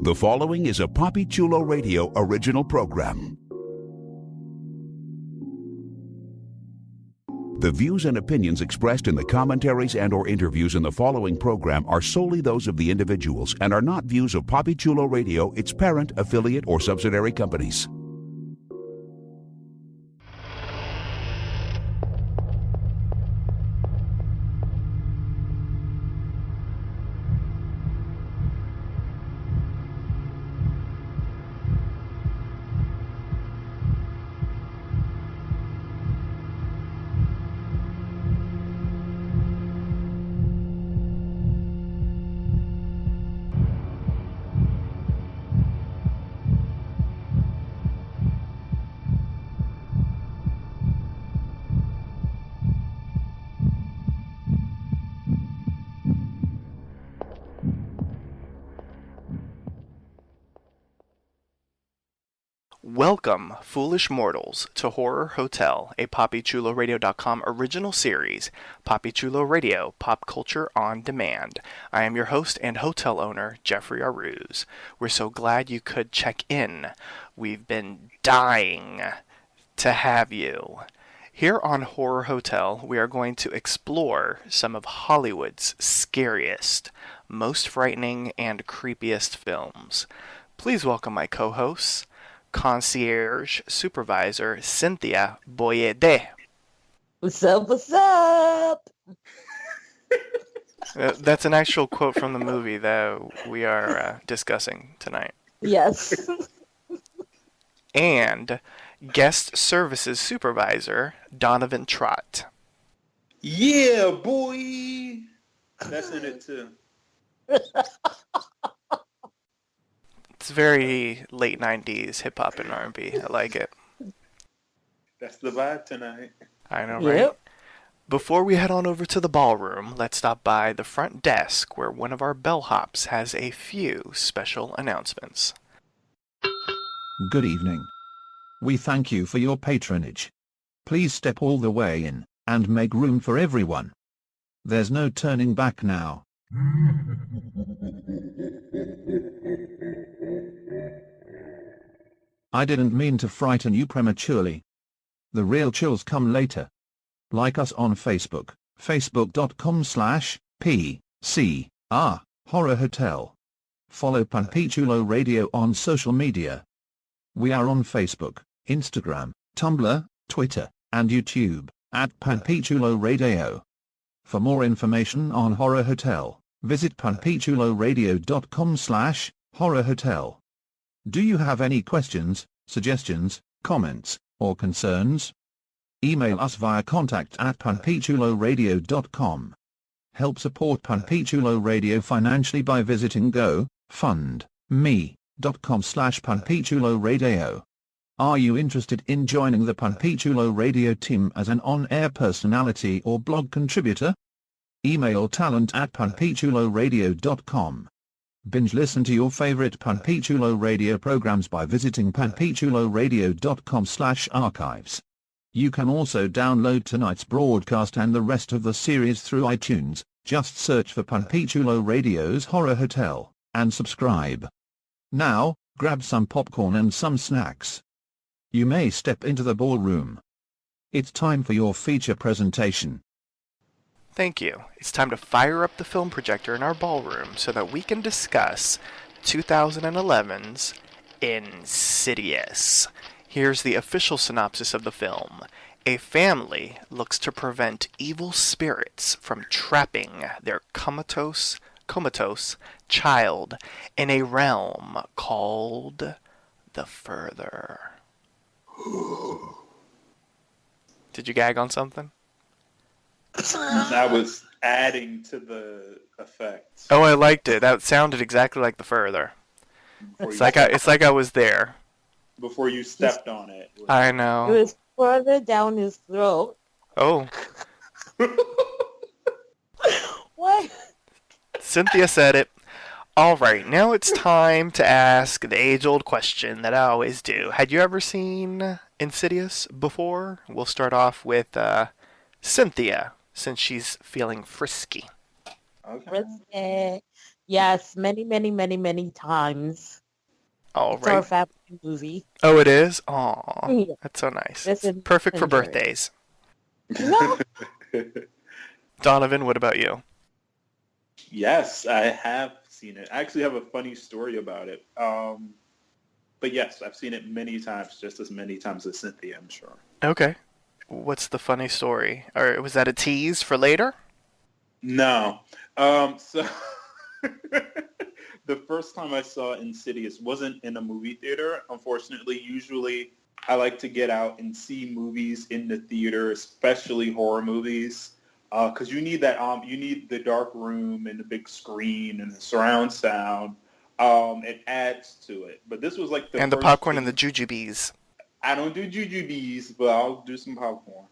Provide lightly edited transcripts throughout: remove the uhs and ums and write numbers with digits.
The following is a Papi Chulo Radio original program. The views and opinions expressed in the commentaries and/or interviews in the following program are solely those of the individuals and are not views of Papi Chulo Radio, its parent, affiliate, or subsidiary companies. Welcome, foolish mortals, to Horror Hotel, a PapiChuloRadio.com original series, Papi Chulo Radio, Pop Culture on Demand. I am your host and hotel owner, Jeffrey Aruz. We're so glad you could check in. We've been dying to have you. Here on Horror Hotel, we are going to explore some of Hollywood's scariest, most frightening, and creepiest films. Please welcome my co-hosts, Concierge Supervisor Cynthia Boyede. What's up, what's up? That's an actual quote from the movie that we are discussing tonight. Yes. And Guest Services Supervisor Donovan Trott. Yeah, boy! That's in it too. It's very late 90s hip-hop and R&B. I like it. That's the vibe tonight. I know, right? Yep. Before we head on over to the ballroom, let's stop by the front desk where one of our bellhops has a few special announcements. Good evening. We thank you for your patronage. Please step all the way in, and make room for everyone. There's no turning back now. I didn't mean to frighten you prematurely. The real chills come later. Like us on Facebook, facebook.com/PCR Horror Hotel. Follow Papi Chulo Radio on social media. We are on Facebook, Instagram, Tumblr, Twitter, and YouTube, at Papi Chulo Radio. For more information on Horror Hotel, visit papichuloradio.com/Horror Hotel. Do you have any questions, suggestions, comments, or concerns? Email us via contact@papichuloradio.com. Help support Papi Chulo Radio financially by visiting gofundme.com/papichuloradio. Are you interested in joining the Papi Chulo Radio team as an on-air personality or blog contributor? Email talent@papichuloradio.com. Binge listen to your favorite Papi Chulo Radio programs by visiting papichuloradio.com/archives. You can also download tonight's broadcast and the rest of the series through iTunes. Just search for Papi Chulo Radio's Horror Hotel, and subscribe. Now, grab some popcorn and some snacks. You may step into the ballroom. It's time for your feature presentation. Thank you. It's time to fire up the film projector in our ballroom so that we can discuss 2011's Insidious. Here's the official synopsis of the film. A family looks to prevent evil spirits from trapping their comatose child in a realm called the Further. Did you gag on something? I was adding to the effects. Oh, I liked it. That sounded exactly like the Further. It's like I was there. Before you stepped on it. I It know. was further down his throat. Oh, What? Cynthia said it. All right, now it's time to ask the age-old question that I always do. Had you ever seen Insidious before? We'll start off with Cynthia, since she's feeling frisky. Okay. Risky. Yes, many, many, many, many times. All It's our right. family movie. Oh, it is? Aw, Yeah, that's so nice. just It's perfect for enjoy it. birthdays. No. Donovan, what about you? Yes, I have seen it. I actually have a funny story about it. But yes, I've seen it many times, just as many times as Cynthia, I'm sure. Okay. What's the funny story? Or was that a tease for later? No. So the first time I saw Insidious wasn't in a movie theater. Unfortunately, usually I like to get out and see movies in the theater, especially horror movies, because you need that. You need the dark room and the big screen and the surround sound. It adds to it. But this was like the And the first popcorn and the James. jujubes. I don't do jujubes, but I'll do some popcorn.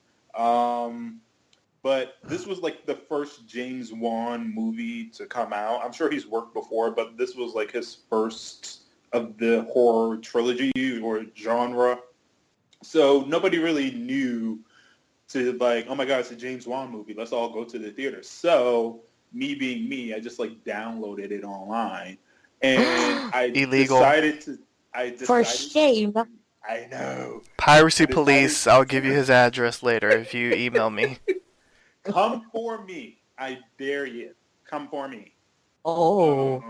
But this was like the first James Wan movie to come out. I'm sure he's worked before, but this was like his first of the horror trilogy or genre. So nobody really knew to like, oh my God, it's a James Wan movie. Let's all go to the theater. So me being me, I just like downloaded it online, and Illegal. I For decided. shame. I know. Piracy I decided. police, I'll give you his address later if you email me. Come for me. I dare you. Come for me. Oh.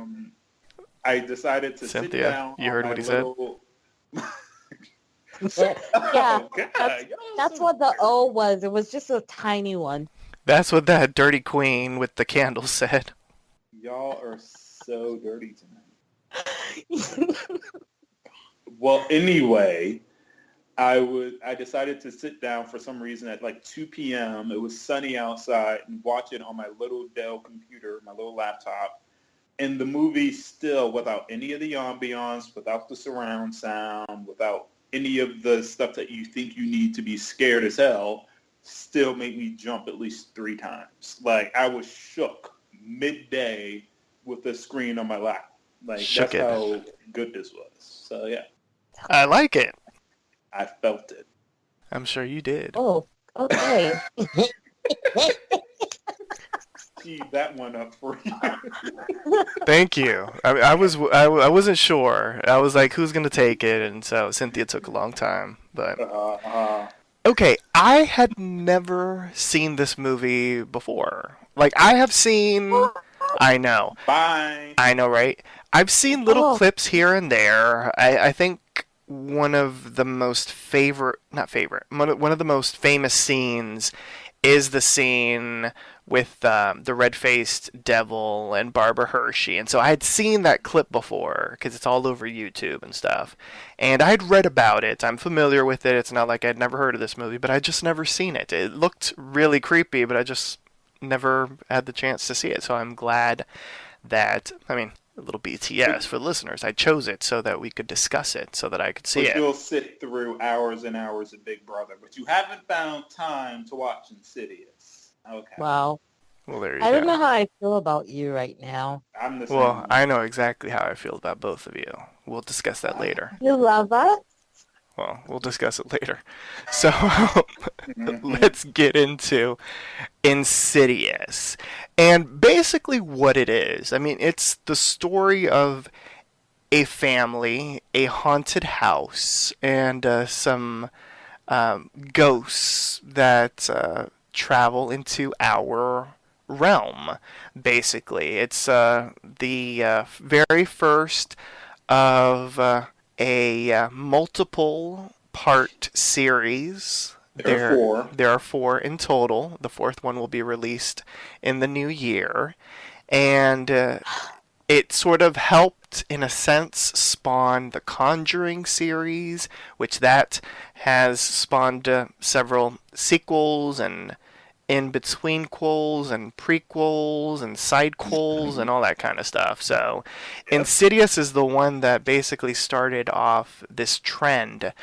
I decided to sit Cynthia, down you on heard my what he said? little... Yeah, Oh, God. that's what the O was. It was just a tiny one. That's what that dirty queen with the candle said. Y'all are so dirty tonight. Well, anyway, I decided to sit down for some reason at like 2 p.m. It was sunny outside and watch it on my little Dell computer, my little laptop. And the movie still, without any of the ambiance, without the surround sound, without any of the stuff that you think you need to be scared as hell, still made me jump at least 3 times. Like, I was shook midday with the screen on my lap. Like, Shook that's it. how good this was. So, yeah, I like it. I felt it. I'm sure you did. Oh, okay. Key that one up for you. Thank you. I wasn't sure. I was like, who's gonna take it? And so Cynthia took a long time. But okay, I had never seen this movie before. Like I have seen. I know. Bye. I know, right? I've seen little Oh. clips here and there. I think one of the most one of the most famous scenes is the scene with the red-faced devil and Barbara Hershey. And so I had seen that clip before because it's all over YouTube and stuff. And I'd read about it. I'm familiar with it. It's not like I'd never heard of this movie, but I'd just never seen it. It looked really creepy, but I just never had the chance to see it. So I'm glad that, I mean, a little BTS for the listeners. I chose it so that we could discuss it, so that I could see But it. you'll sit through hours and hours of Big Brother, but you haven't found time to watch Insidious. Okay. Wow. Well, there you I don't go. know how I feel about you right now. I'm the same. Well, I know exactly how I feel about both of you. We'll discuss that later. You love us? Well, we'll discuss it later. So let's get into Insidious. And basically what it is. I mean, it's the story of a family, a haunted house, and some ghosts that travel into our realm, basically. It's the very first of a multiple part series. There are 4. There are 4 in total. The 4th one will be released in the new year. And it sort of helped, in a sense, spawn the Conjuring series, which that has spawned several sequels and in-between-quels and prequels and side-quels and all that kind of stuff. So Insidious is the one that basically started off this trend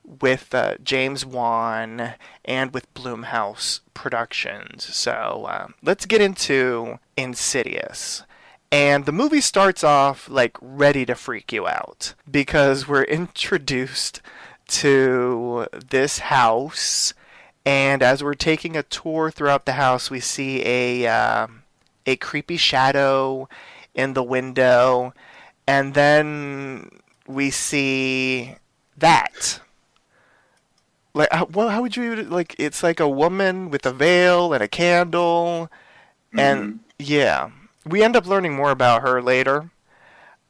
with James Wan and with Blumhouse Productions. So let's get into Insidious. And the movie starts off like ready to freak you out because we're introduced to this house, and as we're taking a tour throughout the house, we see a creepy shadow in the window, and then we see that. Like, how would you, like, it's like a woman with a veil and a candle, and Mm-hmm. yeah. We end up learning more about her later,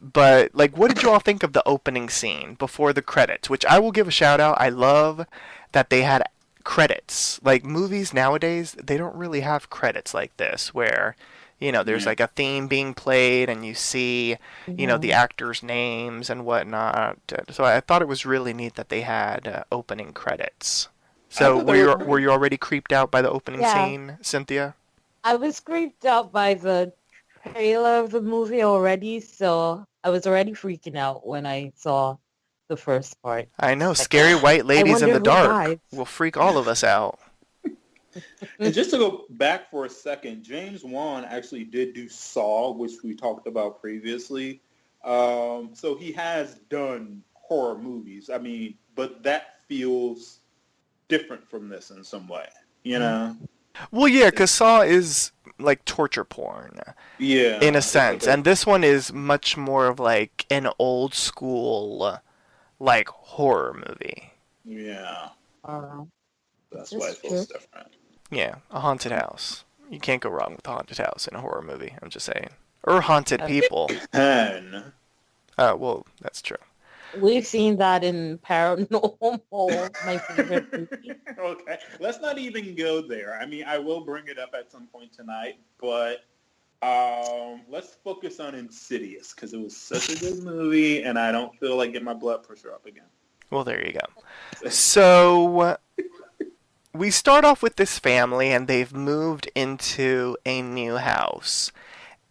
but, like, what did you all think of the opening scene before the credits? Which I will give a shout out. I love that they had credits. Like, movies nowadays, they don't really have credits like this, where, there's Yeah. like a theme being played and you see, the Yeah. actors' names and whatnot. So I thought it was really neat that they had opening credits. I So thought they were were you already creeped out by the opening Yeah. scene, Cynthia? I was creeped out by the trailer of the movie already, so I was already freaking out when I saw the first part. I know, Like, scary white I ladies in wonder the who dark dies. will freak all of us out. And just to go back for a second, James Wan actually did do Saw, which we talked about previously. So he has done horror movies. I mean, but that feels different from this in some way, you know? Well, yeah, because Saw is like torture porn Yeah. in a It's like sense, and this one is much more of like an old school like horror movie. yeah, Uh, that's That's why it feels true. different. Yeah, a haunted house. You can't go wrong with a haunted house in a horror movie. I'm just saying, or haunted people. And Well, that's true. we've seen that in Paranormal, my favorite movie. okay, let's not even go there. I mean, I will bring it up at some point tonight, but let's focus on Insidious because it was such a good movie, and I don't feel like getting my blood pressure up again. Well, there you go. So we start off with this family, and they've moved into a new house,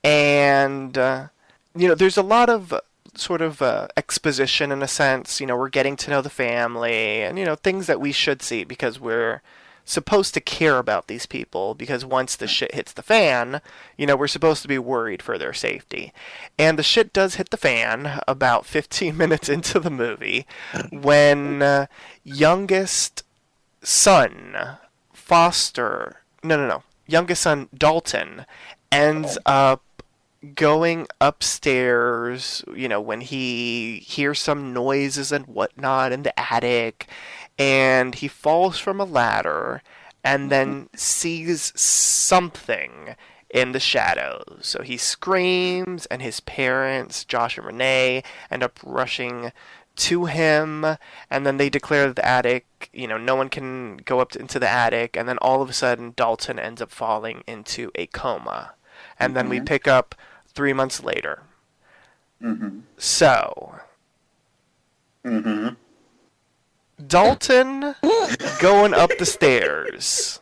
and there's a lot of sort of exposition in a sense. We're getting to know the family, and things that we should see because we're supposed to care about these people, because once the shit hits the fan, we're supposed to be worried for their safety. And the shit does hit the fan about 15 minutes into the movie when youngest son Foster, no, youngest son Dalton ends up going upstairs, when he hears some noises and whatnot in the attic, and he falls from a ladder and then sees something in the shadows. So he screams, and his parents, Josh and Renee, end up rushing to him, and then they declare that the attic, no one can go up into the attic, and then all of a sudden Dalton ends up falling into a coma. And then we pick up 3 months later. Mm-hmm. So, Mm-hmm. Dalton going up the stairs.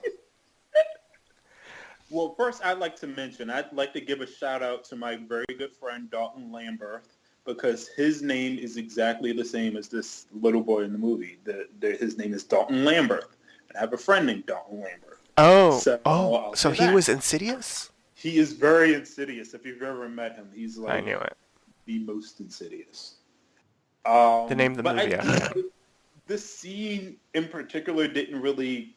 Well, first, I'd like to give a shout out to my very good friend Dalton Lambert, because his name is exactly the same as this little boy in the movie. His name is Dalton Lambert, and I have a friend named Dalton Lambert. So he was Insidious? He is very insidious. If you've ever met him, he's like I knew it. the most insidious. The name of the movie. This scene in particular didn't really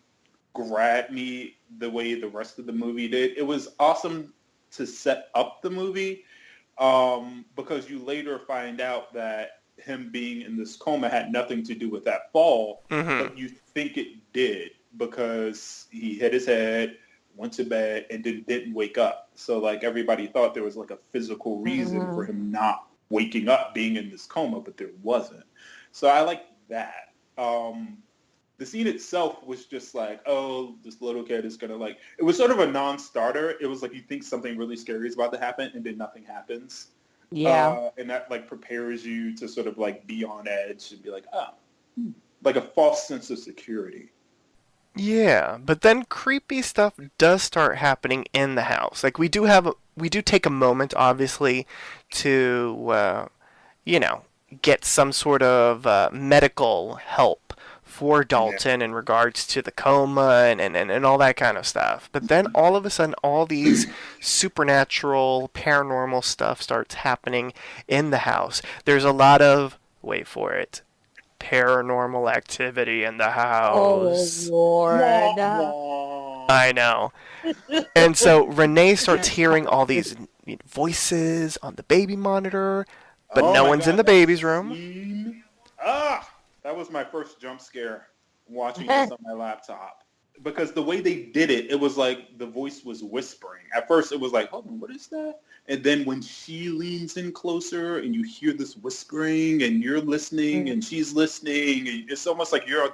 grab me the way the rest of the movie did. It was awesome to set up the movie, because you later find out that him being in this coma had nothing to do with that fall, but you think it did because he hit his head, went to bed, and then didn't wake up. So like everybody thought there was like a physical reason for him not waking up, being in this coma, but there wasn't. So I like that. The scene itself was just like, oh, this little kid is gonna it was sort of a non-starter. It was like you think something really scary is about to happen, and then nothing happens. Yeah. And that prepares you to sort of be on edge and be like, like a false sense of security. Yeah, but then creepy stuff does start happening in the house. Like we do take a moment, obviously, to get some sort of medical help for Dalton in regards to the coma and all that kind of stuff. But then all of a sudden, all these supernatural, paranormal stuff starts happening in the house. There's a lot of, wait for it, paranormal activity in the house. Oh, Lord. I know. And so Renee starts hearing all these voices on the baby monitor, but Oh no my one's in God, the that baby's room. scene. That was my first jump scare watching this on my laptop. Because the way they did it, it was like the voice was whispering. At first, it was like, hold on, what is that? And then when she leans in closer and you hear this whispering and you're listening and she's listening, and it's almost like you're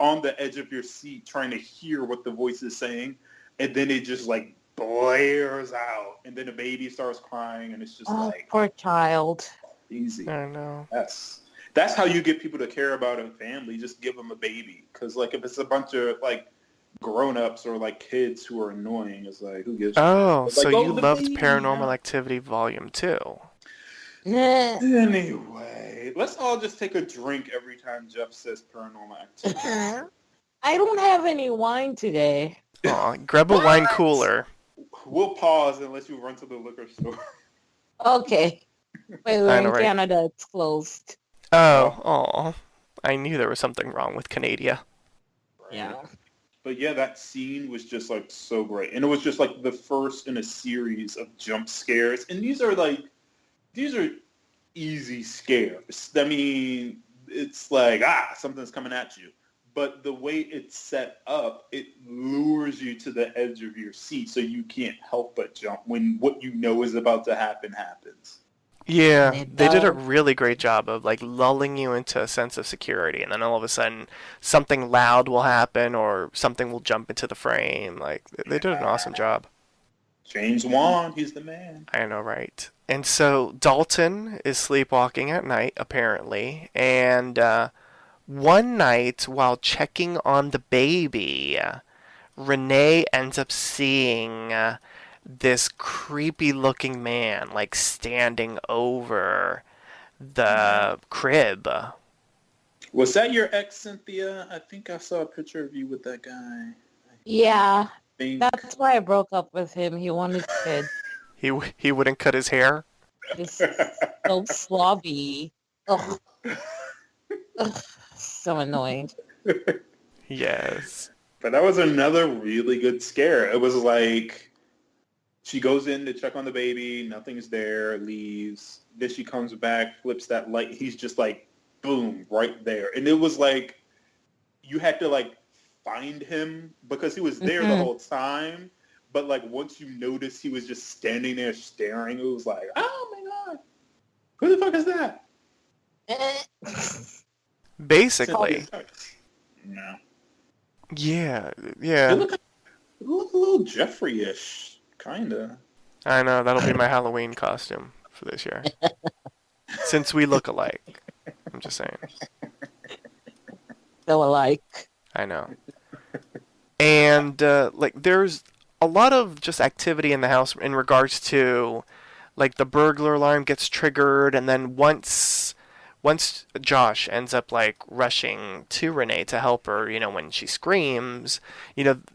on the edge of your seat trying to hear what the voice is saying. And then it just like blares out. And then the baby starts crying and it's just Oh, like, poor child. easy. I know. That's how you get people to care about a family. Just give them a baby. Because like if it's a bunch of like grown-ups or like kids who are annoying, it's like who gives a Oh, shit? so Like, you the loved baby Paranormal now. Activity Volume 2. Anyway, let's all just take a drink every time Jeff says Paranormal Activity. I don't have any wine today. Aw, grab a wine cooler. We'll pause unless you run to the liquor store. Okay. Wait, we're I know, in right? Canada. It's closed. Oh. I knew there was something wrong with Canada. Yeah. But yeah, that scene was just like so great. And it was just like the first in a series of jump scares. And these are easy scares. I mean, it's like, something's coming at you. But the way it's set up, it lures you to the edge of your seat so you can't help but jump when what you know is about to happen happens. Yeah, It they did a does. really great job of like lulling you into a sense of security, and then all of a sudden something loud will happen or something will jump into the frame. Like they did an awesome job. James Wan, he's the man. I know, right? And so Dalton is sleepwalking at night, apparently, and one night while checking on the baby, Renee ends up seeing this creepy looking man like standing over the crib. Was that your ex, Cynthia? I think I saw a picture of you with that guy. Yeah. Think. That's why I broke up with him. He wanted kids. He wouldn't cut his hair. He's so slobby. Ugh. Ugh. So annoying. Yes. But that was another really good scare. It was like she goes in to check on the baby, nothing's there, leaves. Then she comes back, flips that light. He's just like, boom, right there. And it was like you had to like find him because he was there the Mhm. whole time. But like once you noticed he was just standing there staring, it was like, oh my God, who the fuck is that? Basically. No. Yeah. It looked a little Jeffrey-ish, kind of. I know, that'll be my Halloween costume for this year. Since we look alike. I'm just saying. So alike. I know. And like there's a lot of just activity in the house in regards to like the burglar alarm gets triggered, and then once Josh ends up like rushing to Renee to help her, when she screams,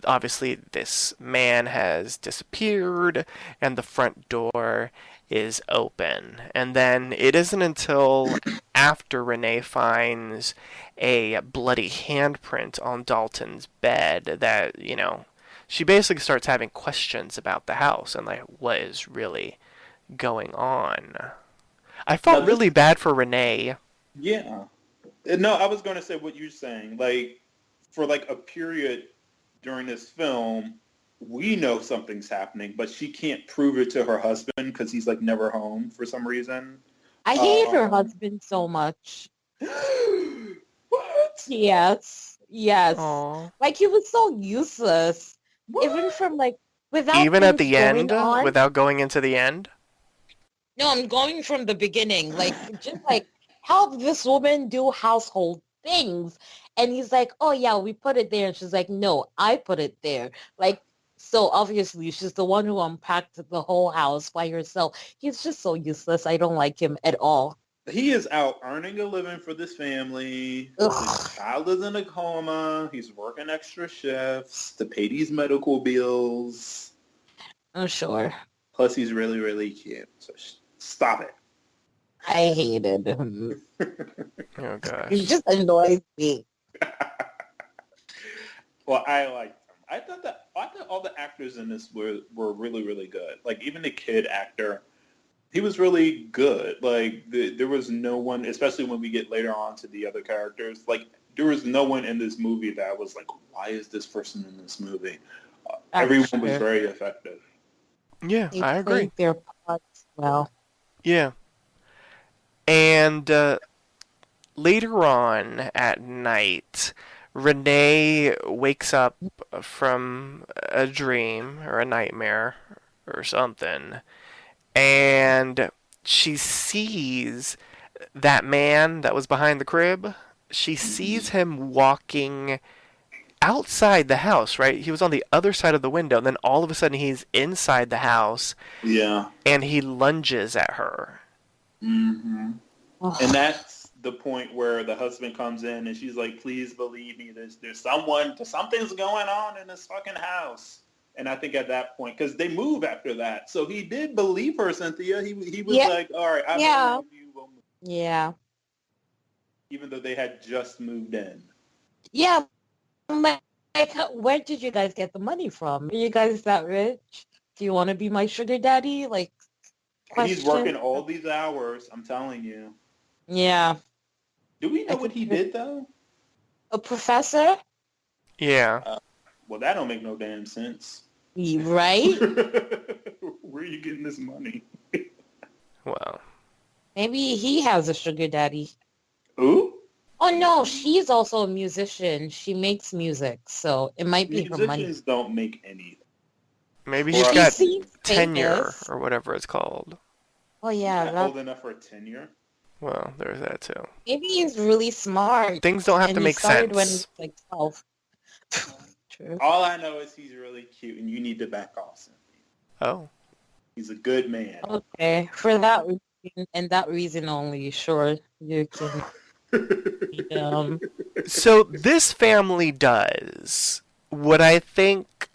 obviously this man has disappeared and the front door is open. And then it isn't until after Renee finds a bloody handprint on Dalton's bed that, she basically starts having questions about the house and like what is really going on. I felt really bad for Renee. Yeah. No, I was going to say what you're saying. Like, for like a period during this film, we know something's happening, but she can't prove it to her husband because he's like never home for some reason. I hate her husband so much. What? Yes. Aww. Like he was so useless. What? Even from like without Even at things the going end, on. without going into the end? No, I'm going from the beginning. Like just like help this woman do household things. And he's like, oh yeah, we put it there. And she's like, no, I put it there. Like, so obviously she's the one who unpacked the whole house by herself. He's just so useless. I don't like him at all. He is out earning a living for this family. Ugh. His child is in a coma. He's working extra shifts to pay these medical bills. I'm sure. Plus, he's really, really cute. So stop it. I hated him. Oh gosh. He just annoys me. Well, I liked him. I thought that I thought all the actors in this were really, really good. Like, even the kid actor, he was really good. Like, there was no one, especially when we get later on to the other characters, like, there was no one in this movie that was like, why is this person in this movie? Everyone was very effective. Yeah, They I agree. played their parts well. Yeah. And later on at night, Renee wakes up from a dream or a nightmare or something, and she sees that man that was behind the crib. She sees him walking outside the house, right? He was on the other side of the window, and then all of a sudden he's inside the house, Yeah. and he lunges at her. Mm-hmm. And that's the point where the husband comes in and she's like, please believe me, something's going on in this fucking house. And I think at that point, because they move after that, so he did believe her, Cynthia. He was like, all right, I believe you. We'll move. Yeah. Even though they had just moved in. Yeah. Like, where did you guys get the money from? Are you guys that rich? Do you want to be my sugar daddy? Like, question? He's working all these hours, I'm telling you. Yeah. Do we know what he did, though? A professor? Yeah. Well, that don't make no damn sense. Right? Where are you getting this money? Well. Maybe he has a sugar daddy. Who? Oh, no, she's also a musician. She makes music, so it might be her money. Musicians don't make anything. Maybe he's got seems tenure famous. or whatever it's called. Oh, yeah. Not old enough for a tenure. Well, there's that too. Maybe he's really smart. Things don't have and to he make started sense. when he was like 12. True. All I know is he's really cute, and you need to back off, Cynthia. Oh. He's a good man. Okay, for that reason, and that reason only, sure, you can. So this family does what I think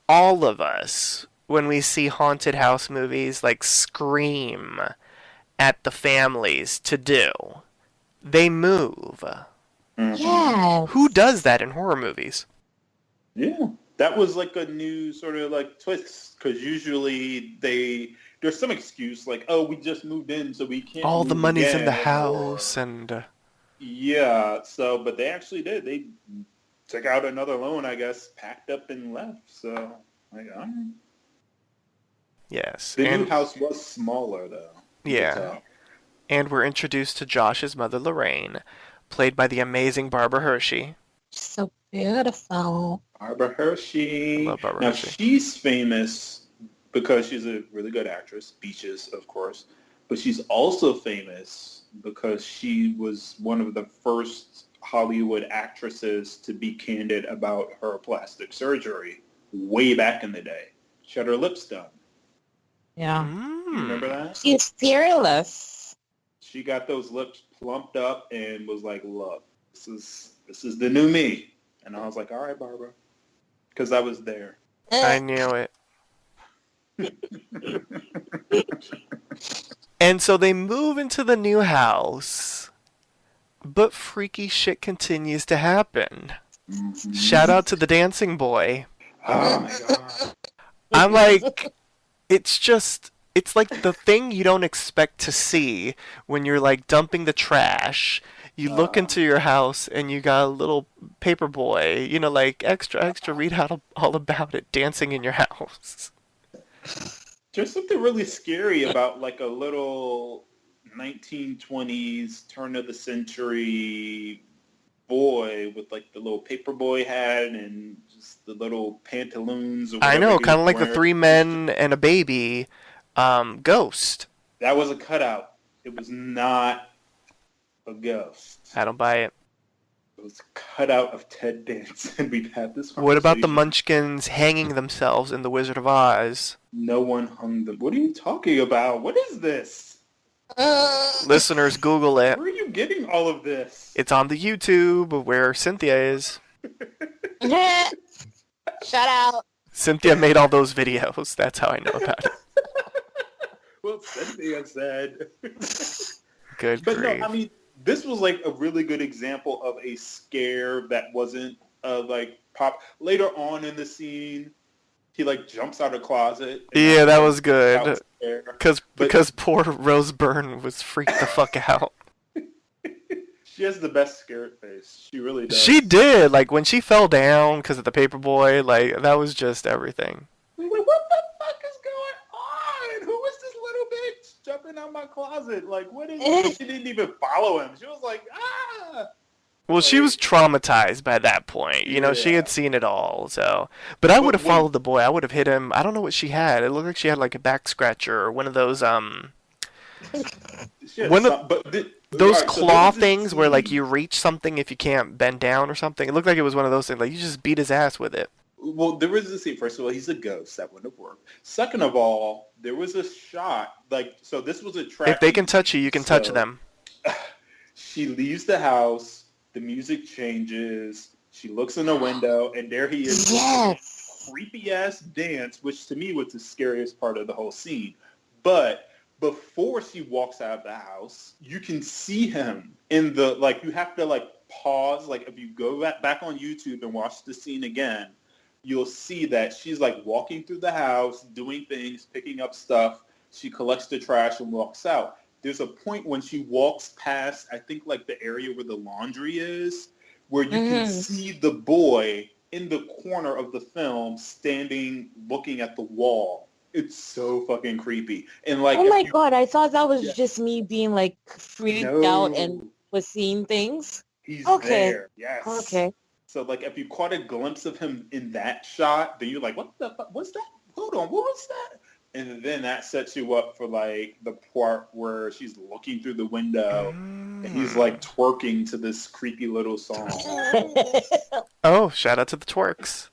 all of us, when we see haunted house movies, like scream at the families to do. They move. Mm-hmm. Yeah. Who does that in horror movies? Yeah. That was like a new sort of like twist, because usually there's some excuse like, oh, we just moved in, so we can't All the move money's in the again, house and... Yeah, so, but they actually did. They took out another loan, I guess, packed up and left, so, like, all right. Yes. The new house was smaller, though. Yeah. And we're introduced to Josh's mother, Lorraine, played by the amazing Barbara Hershey. So beautiful. Barbara Hershey. I love Barbara now, Hershey. She's famous because she's a really good actress, Beaches, of course, but she's also famous because she was one of the first Hollywood actresses to be candid about her plastic surgery way back in the day. She had her lips done. Yeah. You remember that? She's fearless. She got those lips plumped up and was like, look, this is the new me. And I was like, all right, Barbara. Because I was there. I knew it. And so they move into the new house, but freaky shit continues to happen. Mm-hmm. Shout out to the dancing boy. Oh my god. I'm like, it's like the thing you don't expect to see when you're like dumping the trash. You look into your house and you got a little paper boy, you know, like extra, read all about it, dancing in your house. There's something really scary about like a little 1920s turn of the century boy with like the little paperboy hat and just the little pantaloons. Or I know, kind of like the 3 Men and a Baby ghost. That was a cutout. It was not a ghost. I don't buy it. It was a cutout of Ted Danson. We've had this conversation. What about the Munchkins hanging themselves in The Wizard of Oz? No one hung them. What are you talking about? What is this? Listeners, Google it. Where are you getting all of this? It's on the YouTube where Cynthia is. Shout out. Cynthia made all those videos. That's how I know about it. Well, Cynthia said. Good But grief. no, I mean, this was like a really good example of a scare that wasn't like pop. Later on in the scene, he like jumps out of the closet. Yeah, that was good. But Because poor Rose Byrne was freaked the fuck out. she has the best scared face. She really does. She did. Like, when she fell down because of the paperboy, like, that was just everything. Like, what the fuck is going on? Who is this little bitch jumping out my closet? Like, what is it? She didn't even follow him. She was like, ah! Well, she was traumatized by that point. You know, she had seen it all, so. But I would have followed the boy. I would have hit him. I don't know what she had. It looked like she had, like, a back scratcher or one of those, those claw things where, like, you reach something if you can't bend down or something. It looked like it was one of those things. Like, you just beat his ass with it. Well, there was a scene. First of all, he's a ghost. That wouldn't have worked. Second of all, there was a shot. Like, so this was a trap. If they can touch you, you can touch them. She leaves the house. The music changes. She looks in the window, and there he is. Yes. Creepy-ass dance, which to me was the scariest part of the whole scene. But before she walks out of the house, you can see him in the, like, you have to, like, pause. Like, if you go back on YouTube and watch the scene again, you'll see that she's, like, walking through the house, doing things, picking up stuff. She collects the trash and walks out. There's a point when she walks past, I think, like, the area where the laundry is, where you can see the boy in the corner of the film standing looking at the wall. It's so fucking creepy. And, like, oh my God, I thought that was just me being, like, freaked out and was seeing things. He's there. Yes. Okay. So, like, if you caught a glimpse of him in that shot, then you're like, what the fuck? What's that? Hold on, what was that? And then that sets you up for, like, the part where she's looking through the window and he's, like, twerking to this creepy little song. Oh, shout out to the twerks.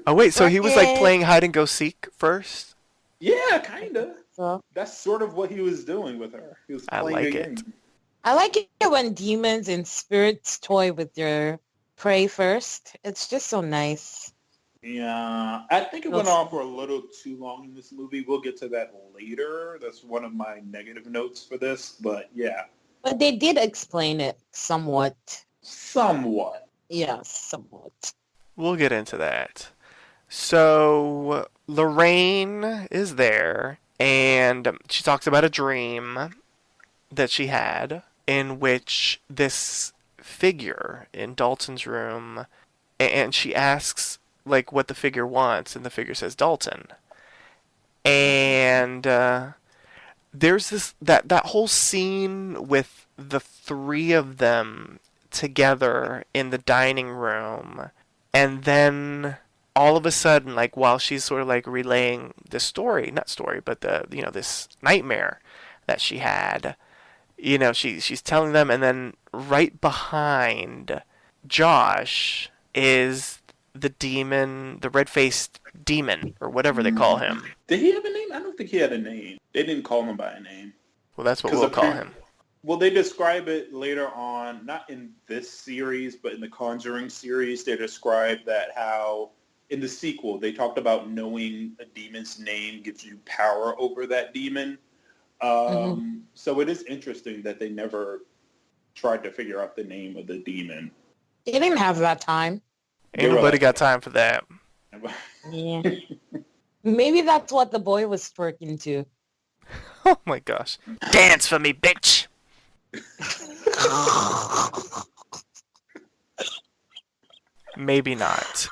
Oh, wait, so he was, like, playing hide-and-go-seek first? Yeah, kind of. So, that's sort of what he was doing with her. He was playing a game. I like it when demons and spirits toy with their prey first. It's just so nice. Yeah, I think it went on for a little too long in this movie. We'll get to that later. That's one of my negative notes for this, but yeah. But they did explain it somewhat. Somewhat. Yeah, somewhat. We'll get into that. So, Lorraine is there, and she talks about a dream that she had in which this figure in Dalton's room, and she asks, like, what the figure wants, and the figure says Dalton. And there's this that whole scene with the three of them together in the dining room, and then all of a sudden, like, while she's sort of like relaying the story, not story, but the, you know, this nightmare that she had, you know, she's telling them, and then right behind Josh is the demon, the red-faced demon, or whatever they call him. Did he have a name? I don't think he had a name. They didn't call him by a name. Well, that's what we'll call him. Well, they describe it later on, not in this series, but in the Conjuring series. They describe that how, in the sequel, they talked about knowing a demon's name gives you power over that demon. So it is interesting that they never tried to figure out the name of the demon. They didn't have that time. Ain't nobody got time for that. Yeah. Maybe that's what the boy was twerking to. Oh my gosh. Dance for me, bitch! Maybe not.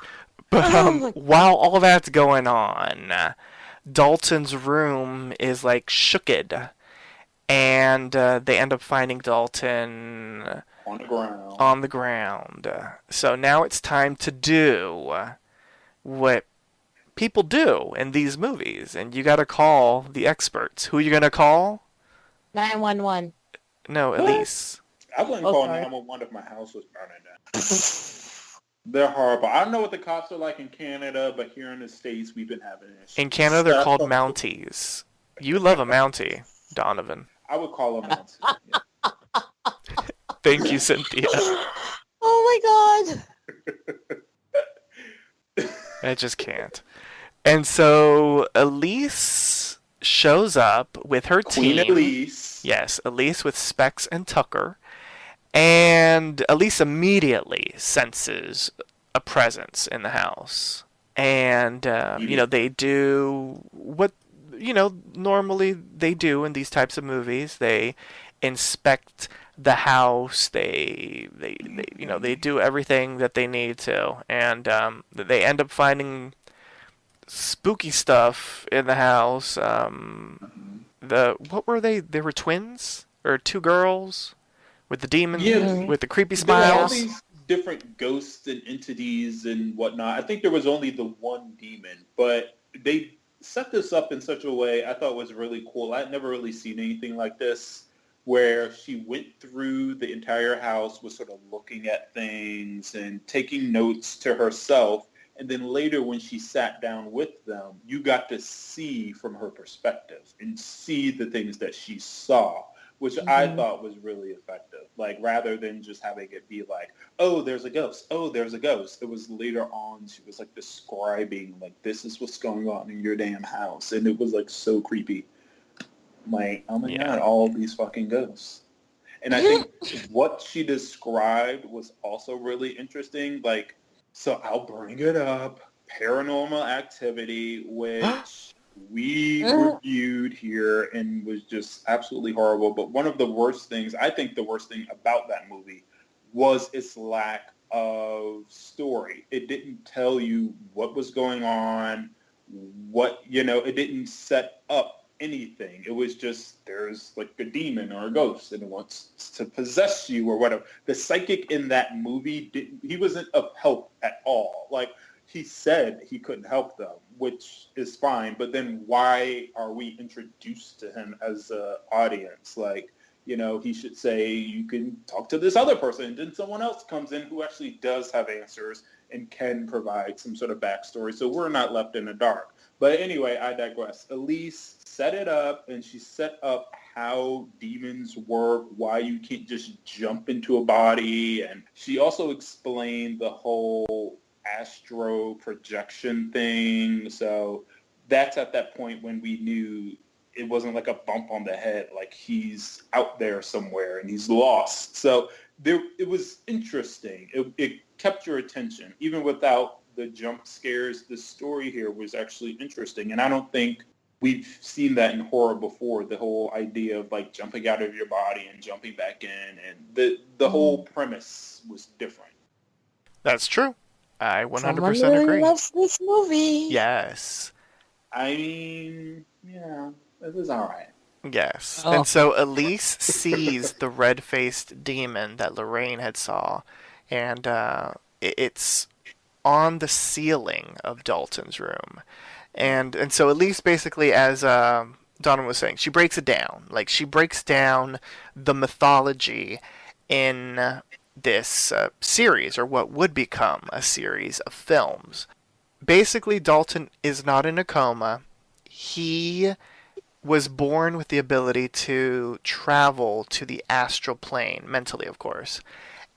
But while all that's going on, Dalton's room is like shooked. And they end up finding Dalton on the ground. So now it's time to do what people do in these movies, and you gotta call the experts. Who are you gonna call? 911. No, Elise. I wouldn't call 911 if my house was burning down. They're horrible. I don't know what the cops are like in Canada, but here in the States, we've been having issues. In Canada, they're called Mounties. You love a Mountie, Donovan. I would call them Mountie. Yeah. Thank you, Cynthia. Oh my God. I just can't. And so Elise shows up with her team. Queen Elise. Yes, Elise with Specs and Tucker. And Elise immediately senses a presence in the house. And, they do what, normally they do in these types of movies. They inspect the house. They do everything that they need to. And they end up finding spooky stuff in the house. What were they? They were twins? Or two girls? With the demons? Yeah, With the creepy there were all smiles? these different ghosts and entities and whatnot. I think there was only the one demon, but they set this up in such a way I thought was really cool. I'd never really seen anything like this, where she went through the entire house, was sort of looking at things and taking notes to herself. And then later when she sat down with them, you got to see from her perspective and see the things that she saw, which I thought was really effective. Like, rather than just having it be like, oh, there's a ghost. Oh, there's a ghost. It was later on, she was like describing, like, this is what's going on in your damn house. And it was like so creepy. Like, oh my God, all these fucking ghosts. And I think what she described was also really interesting. Like, so I'll bring it up. Paranormal Activity, which we reviewed here and was just absolutely horrible. But one of the worst things, I think the worst thing about that movie was its lack of story. It didn't tell you what was going on, it didn't set up anything. It was just, there's like a demon or a ghost and it wants to possess you or whatever. The psychic in that movie, he wasn't of help at all. Like, he said he couldn't help them, which is fine, but then why are we introduced to him as an audience? Like, he should say, you can talk to this other person, and then someone else comes in who actually does have answers and can provide some sort of backstory, so we're not left in the dark. But anyway, I digress. Elise set it up, and she set up how demons work, why you can't just jump into a body, and she also explained the whole astro projection thing. So that's at that point when we knew it wasn't like a bump on the head, like he's out there somewhere and he's lost. So it was interesting. It kept your attention. Even without the jump scares, the story here was actually interesting. And I don't think we've seen that in horror before, the whole idea of like jumping out of your body and jumping back in. And the whole premise was different. That's true. I 100% Someone really agree. loves this movie. Yes. I mean, yeah, it was all right. Yes. Oh. And so Elise sees the red-faced demon that Lorraine had saw, and it's on the ceiling of Dalton's room. And so Elise basically, as Donovan was saying, she breaks it down. Like, she breaks down the mythology in this series, or what would become a series of films. Basically, Dalton is not in a coma. He was born with the ability to travel to the astral plane, mentally, of course.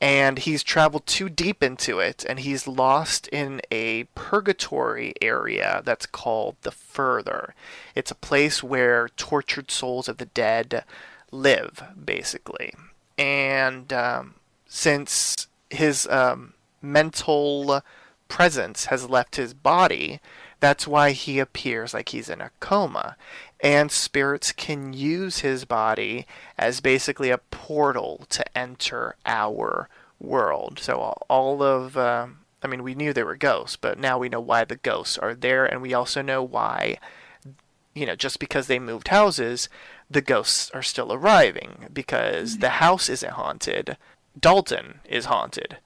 And he's traveled too deep into it, and he's lost in a purgatory area that's called the Further. It's a place where tortured souls of the dead live, basically. And since his mental presence has left his body, that's why he appears like he's in a coma. And spirits can use his body as basically a portal to enter our world. So all of, we knew they were ghosts, but now we know why the ghosts are there, and we also know why, just because they moved houses, the ghosts are still arriving, because the house isn't haunted. Dalton is haunted.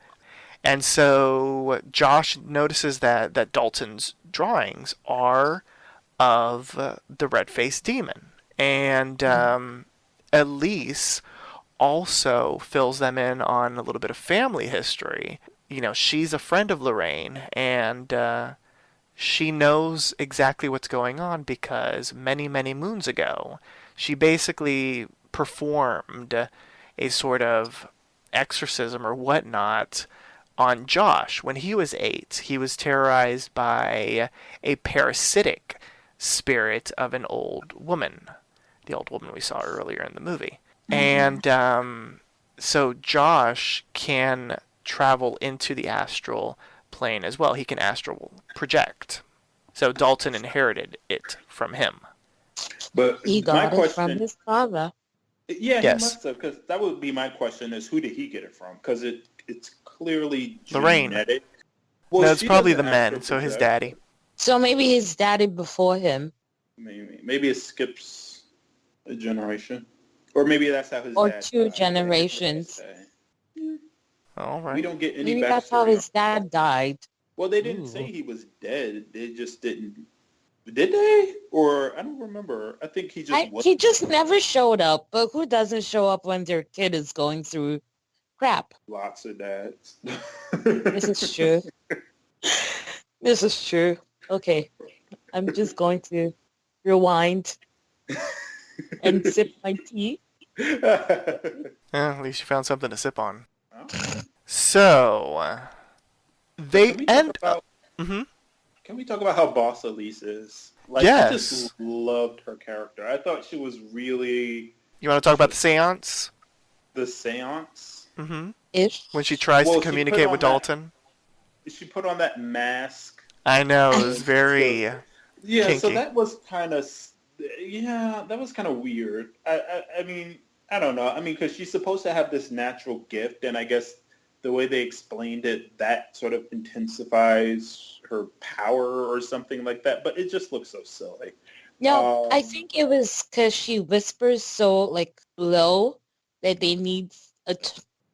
And so Josh notices that Dalton's drawings are of the red-faced demon. And Elise also fills them in on a little bit of family history. She's a friend of Lorraine, and she knows exactly what's going on because many, many moons ago, she basically performed a sort of exorcism or whatnot on Josh. When he was 8, he was terrorized by a parasitic spirit of an old woman, the old woman we saw earlier in the movie. And so Josh can travel into the astral plane plane as well. He can astral project. So Dalton inherited it from him. But He my got it from question, his father. yeah, he Yes. must have, because that would be my question: is who did he get it from? Because it's clearly Lorraine. genetic. Well, No, it's she probably doesn't the men, astral so his project, daddy. So maybe his daddy before him. Maybe it skips a generation, or maybe that's how his Or dad two died. generations. Yeah. All We right. don't get any Maybe that's how backstory. his dad died. Well, they didn't say Ooh. he was dead. They just didn't. Did they? Or I don't remember. I think he just was. He just never showed up, but who doesn't show up when their kid is going through crap? Lots of dads. This is true. This is true. Okay, I'm just going to rewind and sip my tea. At least you found something to sip on. Oh. So, they Can we talk end about? up... Mm-hmm. Can we talk about how boss Elise is? Like, I Yes. just loved her character. I thought she was really You want to talk about the seance? the seance. Mm-hmm. Ish. When she tries Well, to she put communicate on with that- Dalton? She put on that mask. I know, it was very... Yeah, so kinky. that was kind of, that was kind of weird. I mean, I don't know. I mean, because she's supposed to have this natural gift, and I guess the way they explained it, that sort of intensifies her power or something like that. But it just looks so silly. No, I think it was because she whispers so like low that they need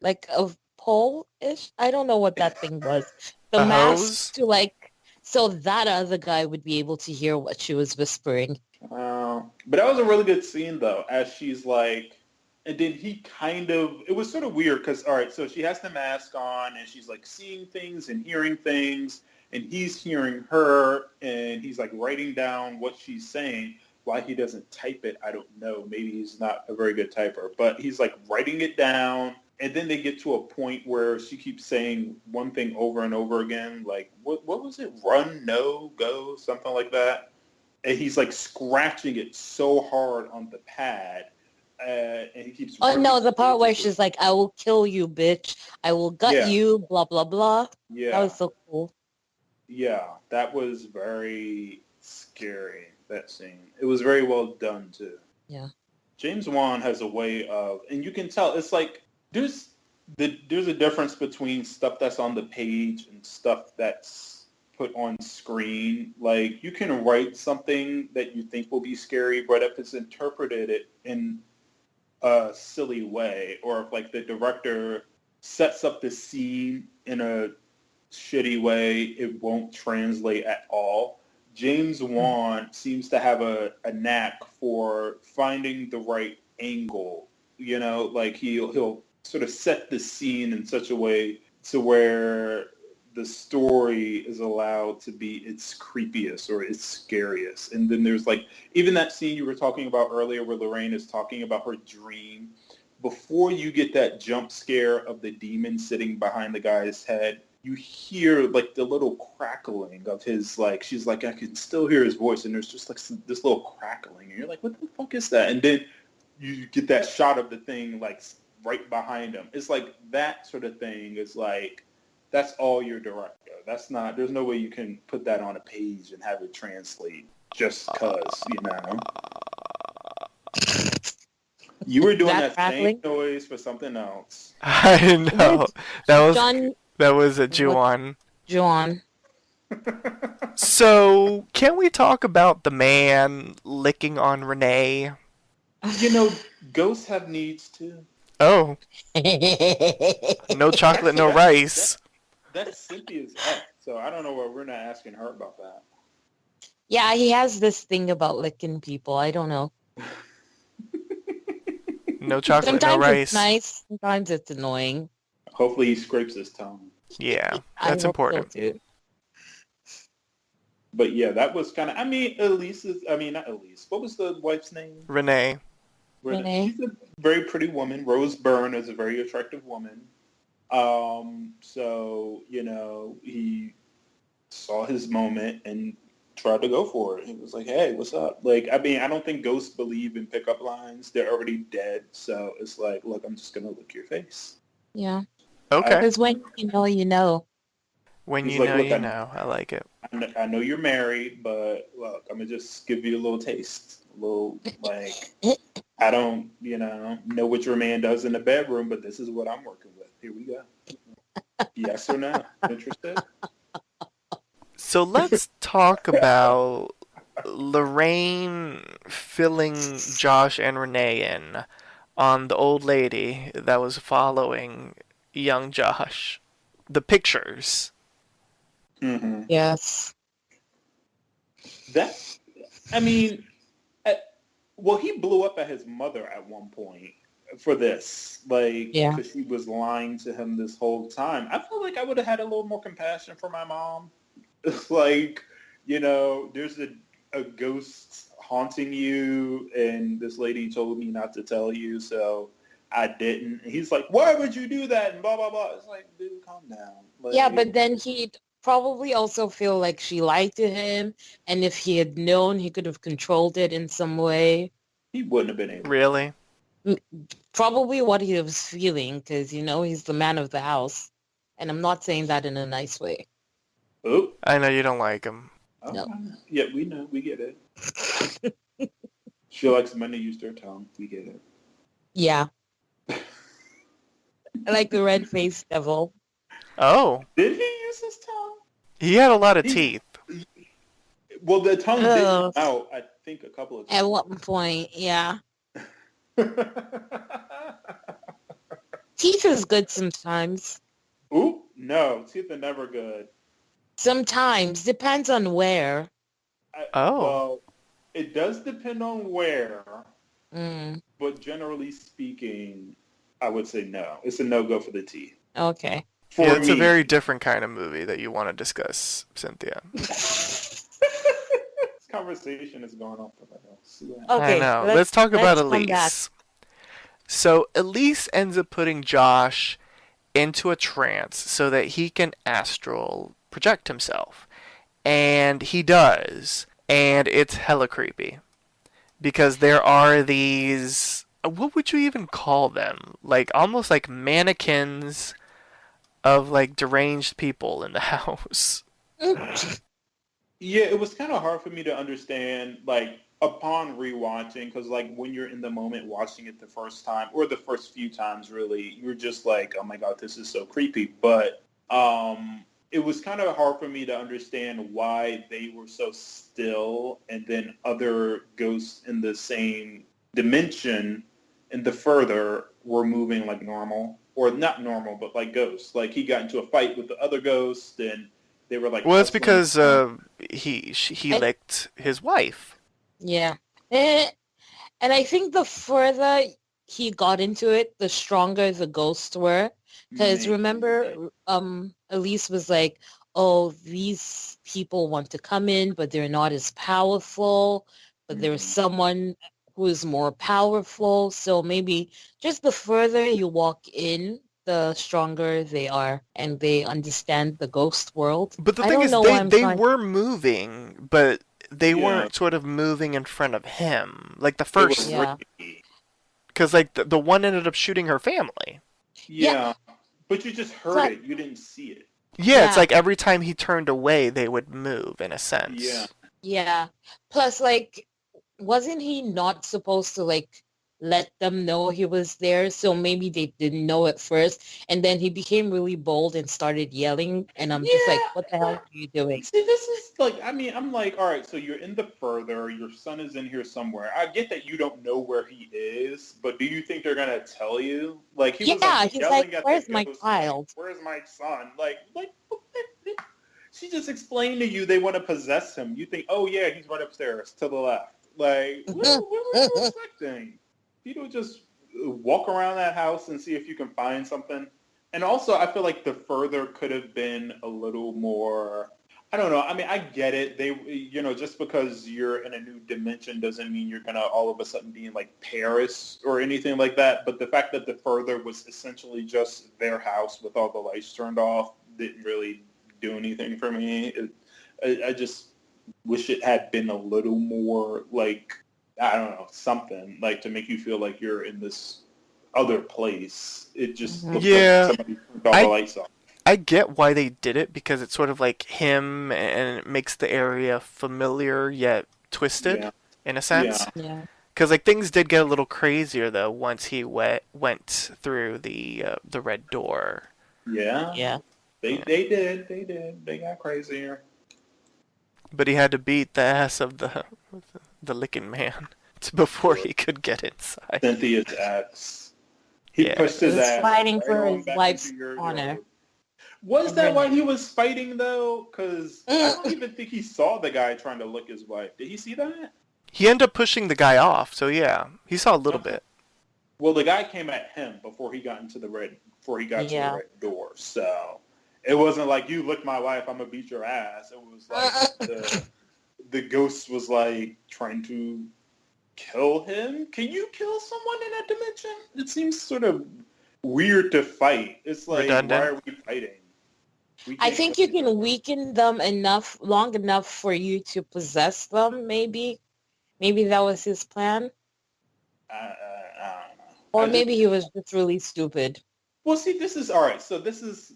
like a pole-ish. I don't know what that thing was. The A mask hose? to like so that other guy would be able to hear what she was whispering. But that was a really good scene, though, as she's like, and then he kind of, it was sort of weird because, all right, so she has the mask on and she's like seeing things and hearing things and he's hearing her and he's like writing down what she's saying. Why he doesn't type it, I don't know. Maybe he's not a very good typer, but he's like writing it down. And then they get to a point where she keeps saying one thing over and over again, like, what was it? Run, no, go, something like that. And he's like scratching it so hard on the pad. And he keeps... Oh no, the part where she's like, "I will kill you, bitch. I will gut Yeah. you." Blah blah blah. Yeah. That was so cool. Yeah, that was very scary, that scene. It was very well done, too. Yeah. James Wan has a way of, and you can tell, it's like, there's a difference between stuff that's on the page and stuff that's put on screen. Like, you can write something that you think will be scary, but if it's interpreted it in a silly way, or if, like, the director sets up the scene in a shitty way, it won't translate at all. James Wan seems to have a knack for finding the right angle. You know, like he'll sort of set the scene in such a way to where the story is allowed to be its creepiest or its scariest. And then there's like, even that scene you were talking about earlier where Lorraine is talking about her dream, before you get that jump scare of the demon sitting behind the guy's head, you hear like the little crackling of his, like, she's like, I can still hear his voice, and there's just like this little crackling, and you're like, what the fuck is that? And then you get that shot of the thing like right behind him. It's like that sort of thing is like, that's all your director. That's not, there's no way you can put that on a page and have it translate just because, you know. You were doing that same noise for something else. I know. That was a Juwan. Juwan. So, can we talk about the man licking on Renee? You know, ghosts have needs too. Oh. No chocolate, no rice. That's Cynthia's ex, so I don't know why we're not asking her about that. Yeah, he has this thing about licking people. I don't know. No chocolate, Sometimes no rice. It's nice. Sometimes it's annoying. Hopefully he scrapes his tongue. Yeah, that's important. So too. But yeah, that was kind of, I mean, not Elise. What was the wife's name? Renee. Renee. She's a very pretty woman. Rose Byrne is a very attractive woman. So, you know, he saw his moment and tried to go for it. He was like, hey, what's up? Like, I mean, I don't think ghosts believe in pickup lines. They're already dead. So it's like, look, I'm just going to lick your face. Yeah. Okay. Because when you know, you know. When He's you like, know, look, you know. I like it. I know you're married, but look, I'm gonna just give you a little taste, a little like I don't, know what your man does in the bedroom, but this is what I'm working with. Here we go. Yes or no? Interested? So let's talk about Lorraine filling Josh and Renee in on the old lady that was following young Josh. The pictures. Mm-hmm. Yes. That, I mean, uh, well, he blew up at his mother at one point for this, like, Yeah. because she was lying to him this whole time. I feel like I would have had a little more compassion for my mom. It's like, there's a ghost haunting you, and this lady told me not to tell you, so I didn't. And he's like, why would you do that? And blah, blah, blah. It's like, dude, calm down. Yeah, Like, but then he'd probably also feel like she lied to him, and if he had known, he could have controlled it in some way. he wouldn't have been able to. Really? Probably what he was feeling, because, he's the man of the house. And I'm not saying that in a nice way. Oh, I know you don't like him. No. Yeah, we know. We get it. She likes men to use their tongue. We get it. Yeah. I like the red-faced devil. Oh, Did he use his tongue? he had a lot of teeth. Well, the tongue did Ugh. come out, I think, a couple of At times. one point, yeah. Teeth is good sometimes. Ooh, no. Teeth are never good. Sometimes. Depends on where. Oh. Well, it does depend on where, Mm, but generally speaking, I would say no. It's a no-go for the teeth. okay. For Yeah, it's me. a very different kind of movie that you want to discuss, Cynthia. This conversation is going off the rails. Okay, I know. Let's talk about let's come back. Elise. So Elise ends up putting Josh into a trance so that he can astral project himself. And he does. And it's hella creepy. Because there are these... What would you even call them? Like, almost like mannequins of, like, deranged people in the house. Yeah, it was kind of hard for me to understand, like, upon rewatching, because, like, when you're in the moment watching it the first time, or the first few times, really, you're just like, oh my God, this is so creepy. But it was kind of hard for me to understand why they were so still, and then other ghosts in the same dimension in the further were moving like normal. Or not normal, but like ghosts. Like, he got into a fight with the other ghost, and they were like... Well, it's tussling. because he licked his wife. Yeah. And I think the further he got into it, the stronger the ghosts were. Because remember, Elise was like, oh, these people want to come in, but they're not as powerful. But there's someone who is more powerful. So maybe just the further you walk in, the stronger they are, and they understand the ghost world. But the I thing don't is, know why they I'm they trying. were moving, but they Yeah. weren't sort of moving in front of him. Like the They were first, Yeah. ready. because like the one ended up shooting her family. Yeah. But you just heard But- it. You didn't see it. Yeah, it's Yeah. like every time he turned away, they would move in a sense. Yeah. Yeah. Plus, like, wasn't he not supposed to, like, let them know he was there? So maybe they didn't know at first. And then he became really bold and started yelling. And I'm just like, what the hell are you doing? See, this is like, I mean, I'm like, all right, so you're in the further, your son is in here somewhere. I get that you don't know where he is, but do you think they're going to tell you? Like, he was Yeah, like he's yelling like, at where's the my ghost, child? like, where's my son? Like, she just explained to you they want to possess him. You think, oh yeah, he's right upstairs to the left. Like, what were you expecting? You don't just walk around that house and see if you can find something. And also, I feel like the further could have been a little more, I don't know. I mean, I get it. They, just because you're in a new dimension doesn't mean you're going to all of a sudden be in like Paris or anything like that. But the fact that the further was essentially just their house with all the lights turned off didn't really do anything for me. I just wish it had been a little more like, I don't know, something like to make you feel like you're in this other place. It just looked Yeah. like somebody turned all the lights off. I get why they did it, because it's sort of like him, and it makes the area familiar yet twisted, Yeah. in a Yeah. sense. Yeah. Because like things did get a little crazier though once he went through the red door. Yeah. Yeah. They did. They did. They got crazier. But he had to beat the ass of the licking man before he could get inside. Cynthia's ex. He Yeah. pushed He his was ass fighting right for on his back wife's into your honor. yard. Was And that her why neck. he was fighting though? Because I don't even think he saw the guy trying to lick his wife. Did he see that? He ended up pushing the guy off, so yeah, he saw a little Okay. bit. Well, the guy came at him before he got to the red door. So it wasn't like you licked my wife, I'm gonna beat your ass. It was like the ghost was like trying to kill him. Can you kill someone in that dimension? It seems sort of weird to fight. It's like, Redundant. why are we fighting? We I can't think kill you can weaken them long enough for you to possess them, maybe. Maybe that was his plan. I don't know. Or maybe he was just really stupid. Well, see, this is all right. So this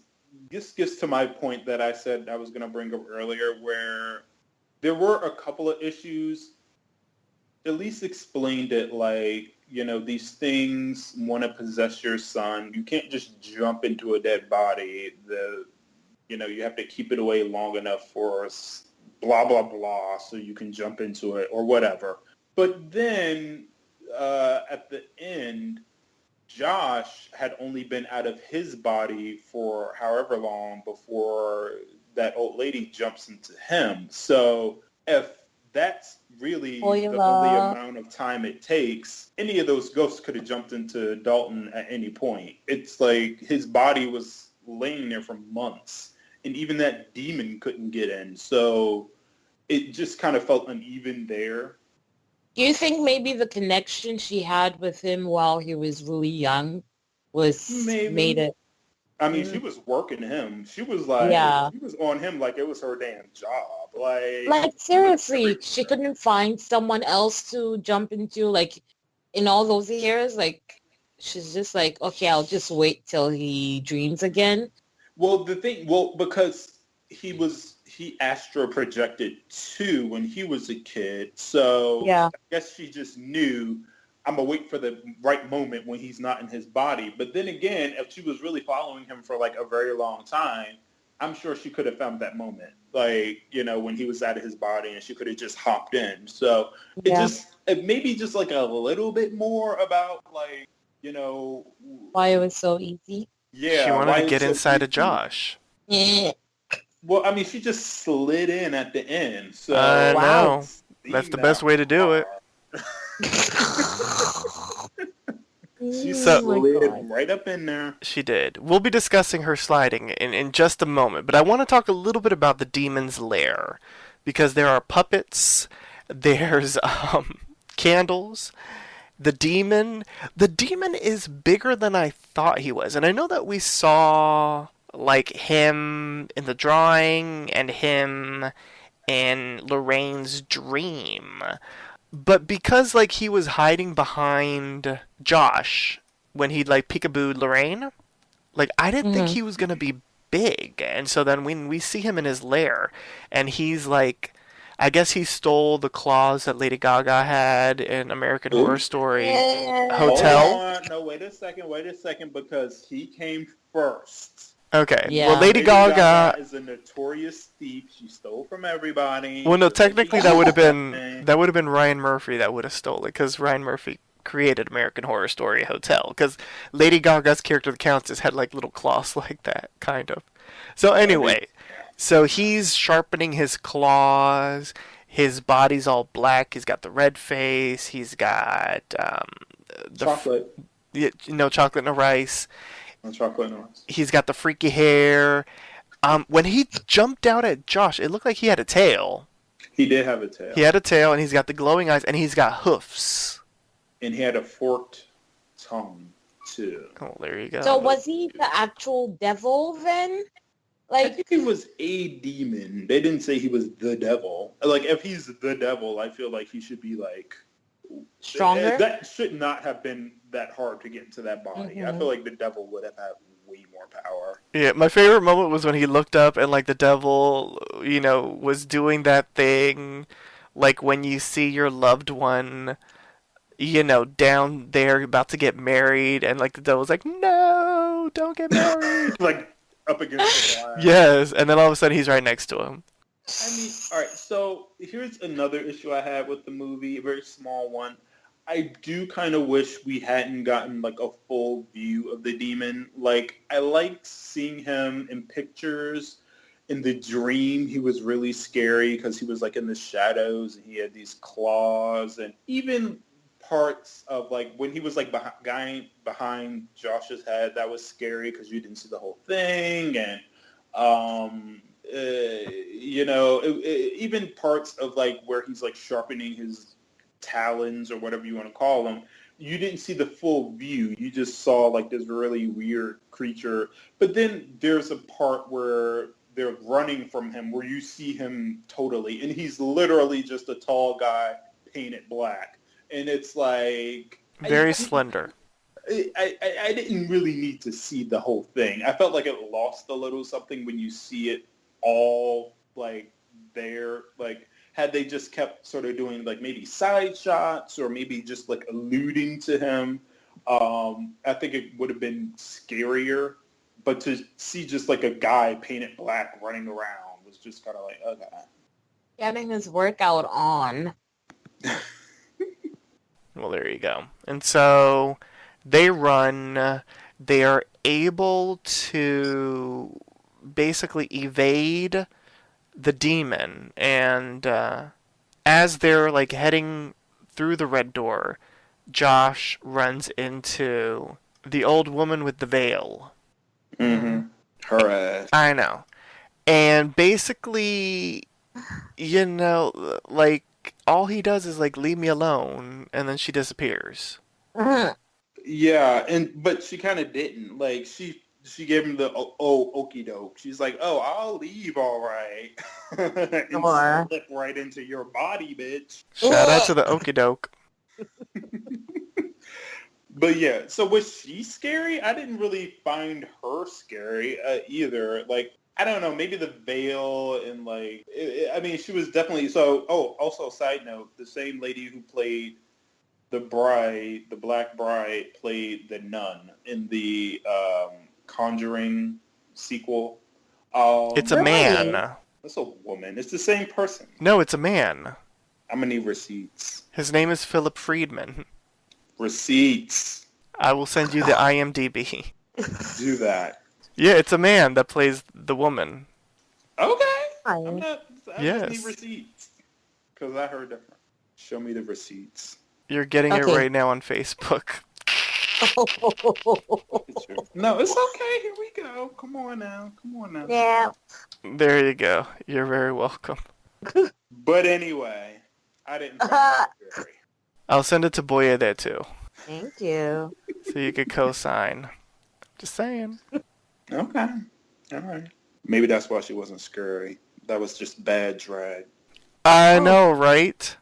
gets to my point that I said I was going to bring up earlier, where there were a couple of issues. At least explained it like, these things want to possess your son. You can't just jump into a dead body. You have to keep it away long enough for blah blah blah, so you can jump into it or whatever. But then at the end, Josh had only been out of his body for however long before that old lady jumps into him. So if that's really the only Spoiler. amount of time it takes, any of those ghosts could have jumped into Dalton at any point. It's like his body was laying there for months, and even that demon couldn't get in. So it just kind of felt uneven there. Do you think maybe the connection she had with him while he was really young was Maybe. made it? I mean, she was working him. She was like, Yeah. she was on him like it was her damn job. Like, seriously, she couldn't find someone else to jump into, like, in all those years. Like, she's just like, okay, I'll just wait till he dreams again. Because he astro projected too when he was a kid. So Yeah. I guess she just knew, I'm going to wait for the right moment when he's not in his body. But then again, if she was really following him for like a very long time, I'm sure she could have found that moment, like, when he was out of his body, and she could have just hopped in. So it maybe just like a little bit more about like, Why it was so easy. yeah. She wanted why to get it's so inside of easy. Josh. Yeah. Well, I mean, she just slid in at the end. So I Wow. know. That's the best way to do it. She So- slid right up in there. She did. We'll be discussing her sliding in just a moment, but I want to talk a little bit about the demon's lair, because there are puppets, there's candles. The demon is bigger than I thought he was, and I know that we saw like him in the drawing and him in Lorraine's dream. But because like he was hiding behind Josh when he'd like peekabooed Lorraine, like I didn't think he was gonna be big. And so then when we see him in his lair, and he's like, I guess he stole the claws that Lady Gaga had in American Horror Story Hotel. Hold on. No, wait a second, because he came first. Okay. Yeah. Well, Lady Gaga is a notorious thief. She stole from everybody. Well, no, Just like technically she that would did. have been Ryan Murphy that would have stole it, because Ryan Murphy created American Horror Story Hotel. Because Lady Gaga's character, the Countess, had like little claws like that, kind of. So anyway, so he's sharpening his claws. His body's all black. He's got the red face. He's got Chocolate. chocolate and rice. Chocolate noise. He's got the freaky hair. When he jumped out at Josh, it looked like he had a tail. He did have a tail. He had a tail, and he's got the glowing eyes, and he's got hoofs. And he had a forked tongue, too. Oh, there you go. So was he the actual devil then? I Like, think he was a demon. They didn't say he was the devil. Like, if he's the devil, I feel like he should be, like... stronger? That should not have been that hard to get into that body. I feel like the devil would have had way more power. Yeah, my favorite moment was when he looked up and like the devil, was doing that thing, like when you see your loved one, down there about to get married, and like the devil's like, "No, don't get married." Like up against the glass. Yes, and then all of a sudden he's right next to him. I mean, all right. So here's another issue I had with the movie, a very small one. I do kind of wish we hadn't gotten like a full view of the demon. Like I liked seeing him in pictures. In the dream, he was really scary because he was like in the shadows and he had these claws, and even parts of like when he was like behind Josh's head, that was scary because you didn't see the whole thing, and even parts of like where he's like sharpening his talons or whatever you want to call them, you didn't see the full view. You just saw like this really weird creature. But then there's a part where they're running from him where you see him totally, and he's literally just a tall guy painted black. And it's like... Very slender. I didn't really need to see the whole thing. I felt like it lost a little something when you see it all like there. Like had they just kept sort of doing like maybe side shots or maybe just like alluding to him, I think it would have been scarier. But to see just like a guy painted black running around was just kind of like, okay. Getting his workout on. Well, there you go. And so they run. They are able to basically evade the demon. And as they're like heading through the red door, Josh runs into the old woman with the veil. Mm-hmm. Her ass. I know. And basically, like, all he does is, like, leave me alone, and then she disappears. Yeah, but she kind of didn't. Like, she gave him the, okie doke. She's like, oh, I'll leave, all right. And slip right into your body, bitch. Shout out to the okie doke. But yeah, so was she scary? I didn't really find her scary either. Like, I don't know, maybe the veil and like, I mean, she was definitely, also side note, the same lady who played the bride, the Black Bride, played the nun in the Conjuring sequel. It's a man. That's a woman. It's the same person. No, it's a man. I'm going to need receipts. His name is Philip Friedman. Receipts. I will send you the IMDb. Do that. Yeah, it's a man that plays the woman. Okay. I Yes. just need receipts. Because I heard different. Show me the receipts. You're getting it right now on Facebook. No, it's okay. Here we go. Come on now. Yeah. There you go. You're very welcome. But anyway, I didn't find that scary. I'll send it to Boye there too. Thank you. So you could co-sign. Just saying. Okay. All right. Maybe that's why she wasn't scary. That was just bad drag. I know, right?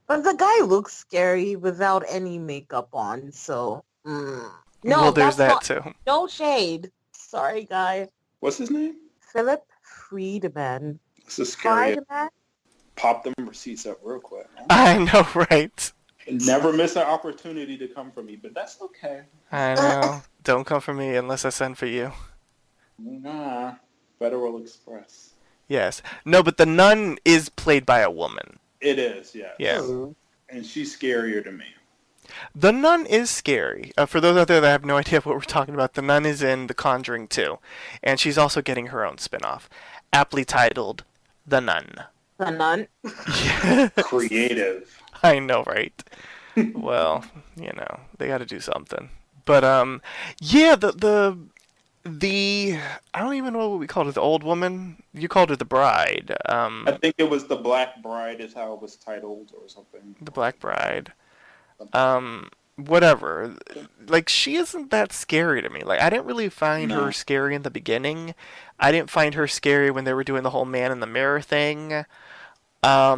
But the guy looks scary without any makeup on, so... No, well, there's that not, too. No shade. Sorry, guy. What's his name? Philip Friedman. This is scary. Friedman? Pop them receipts up real quick. I know, right? Never miss an opportunity to come for me, but that's okay. I know. Don't come for me unless I send for you. Nah. Federal Express. Yes. No, but the nun is played by a woman. It is, yes. Yeah. And she's scarier to me. The Nun is scary. For those out there that have no idea what we're talking about, The Nun is in The Conjuring 2. And she's also getting her own spin-off, aptly titled The Nun. The Nun? Creative. I know, right? Well, they got to do something. But, yeah, the I don't even know what we called her, the old woman? You called her the bride. I think it was the Black Bride is how it was titled or something. The Black Bride. Whatever. Like, she isn't that scary to me. Like, I didn't really find her scary in the beginning. I didn't find her scary when they were doing the whole man in the mirror thing. I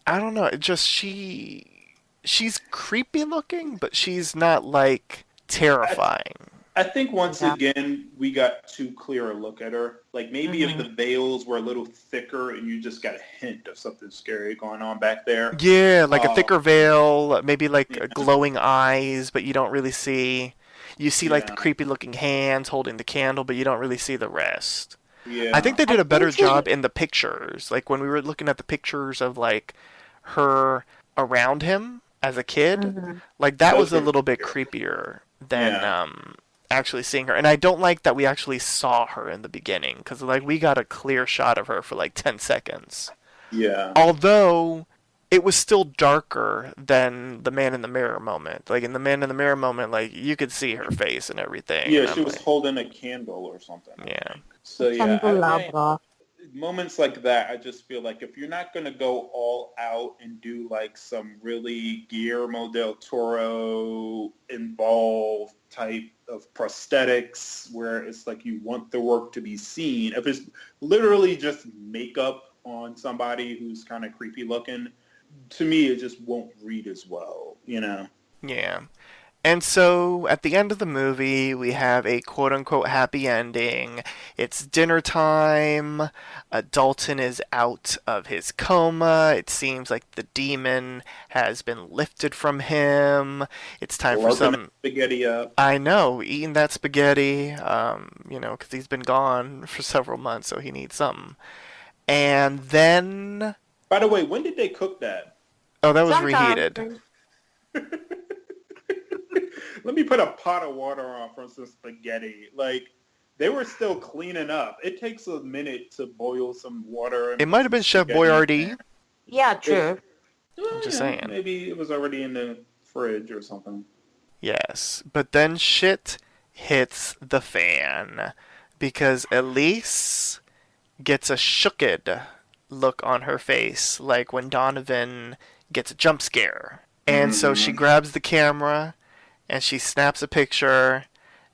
don't know. It just, she's creepy looking, but she's not, like, terrifying. I think once Yeah. again we got too clear a look at her. Like maybe if the veils were a little thicker and you just got a hint of something scary going on back there. Yeah, like a thicker veil, maybe like Yeah, glowing eyes, but you don't really see. You see like the yeah, creepy looking hands holding the candle, but you don't really see the rest. I think yeah. they I did a better think she job in the pictures. Like when we were looking at the pictures of like her around him as a kid, mhm. like that was Those a were little bit scary. creepier than Yeah, actually seeing her. And I don't like that we actually saw her in the beginning because like we got a clear shot of her for like 10 seconds. yeah. Although it was still darker than the man in the mirror moment. Like in the man in the mirror moment, like you could see her face and everything, Yeah, and she I'm was like, holding a candle or something, I yeah, think. The So yeah, candelabra. moments like that, I just feel like if you're not going to go all out and do like some really Guillermo del Toro involved type of prosthetics where it's like you want the work to be seen, if it's literally just makeup on somebody who's kind of creepy looking, to me it just won't read as well, you know? yeah. And so at the end of the movie, we have a quote unquote happy ending. It's dinner time. Dalton is out of his coma. It seems like the demon has been lifted from him. It's time for Slurping that some. spaghetti up. I know, eating that spaghetti, because he's been gone for several months, so he needs something. And then. By the way, when did they cook that? Oh, that was Sometimes. reheated. Let me put a pot of water on for some spaghetti. Like, they were still cleaning up. It takes a minute to boil some water and It put might have some been Chef spaghetti in Boyardee. there. Yeah, It, true. I'm well, just saying. maybe it was already in the fridge or something. Yes, but then shit hits the fan because Elise gets a shooked look on her face, like when Donovan gets a jump scare. And so she Mm-hmm. grabs the camera and she snaps a picture,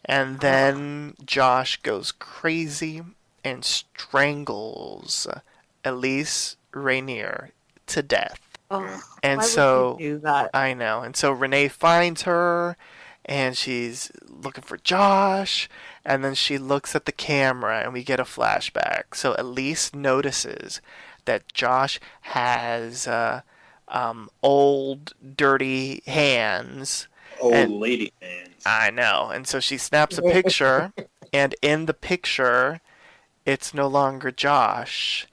and then Josh goes crazy and strangles Elise Rainier to death. Oh, And why would you so do that? I know. And so Renee finds her and she's looking for Josh. And then she looks at the camera and we get a flashback. So Elise notices that Josh has old, dirty hands. Old And lady hands. I know. And so she snaps a picture. And in the picture, it's no longer Josh.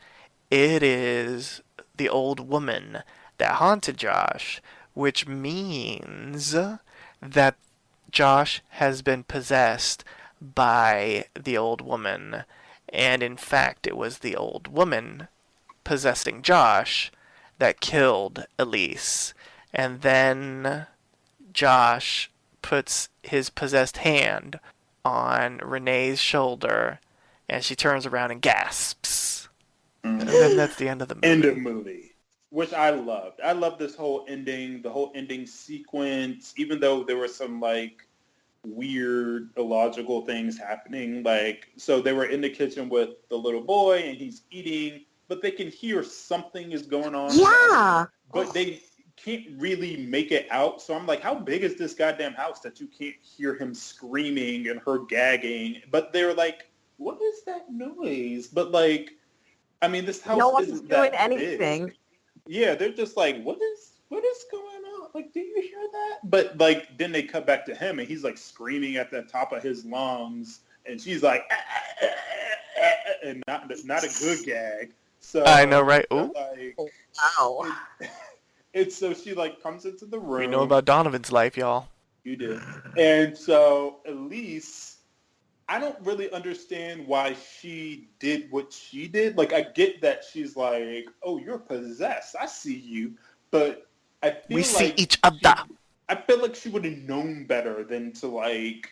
It is the old woman that haunted Josh, which means that Josh has been possessed by the old woman. And in fact, it was the old woman possessing Josh that killed Elise. And then Josh puts his possessed hand on Renee's shoulder, and she turns around and gasps. And then that's the end of the movie. End of movie, which I loved. I loved this whole ending, the whole ending sequence, even though there were some like weird illogical things happening. Like, so they were in the kitchen with the little boy and he's eating, but they can hear something is going on. Yeah. But they can't really make it out. So I'm like, how big is this goddamn house that you can't hear him screaming and her gagging? But they're like, what is that noise? But like, I mean, this house No one's isn't doing that anything. big. Yeah, they're just like, what is going on? Like, do you hear that? But like, then they cut back to him, and he's like screaming at the top of his lungs, and she's like, and not a good gag. So I know, right? Ooh. like, Wow. it's so she like comes into the room. We know about Donovan's life, y'all. You did, and so Elise. I don't really understand why she did what she did. Like, I get that she's like, oh, you're possessed. I see you. But I feel We see like each other. I feel like she would have known better than to, like,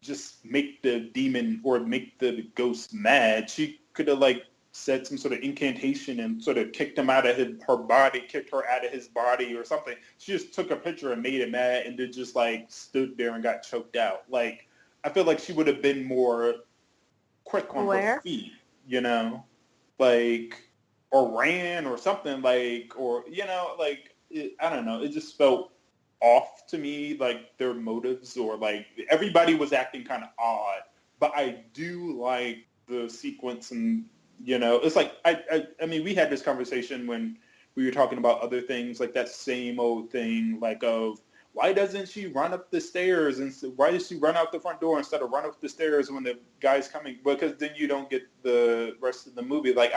just make the demon or make the ghost mad. She could have, like, said some sort of incantation and sort of kicked him out of her body, kicked her out of his body or something. She just took a picture and made him mad and then just, like, stood there and got choked out. Like, I feel like she would have been more quick on her feet, you know, like, or ran or something, like, or, you know, like, I don't know. It just felt off to me, like their motives, or like everybody was acting kind of odd. But I do like the sequence, and it's like I mean, we had this conversation when we were talking about other things, like that same old thing, like of why doesn't she run up the stairs, and why does she run out the front door instead of run up the stairs when the guy's coming? Because then you don't get the rest of the movie. Like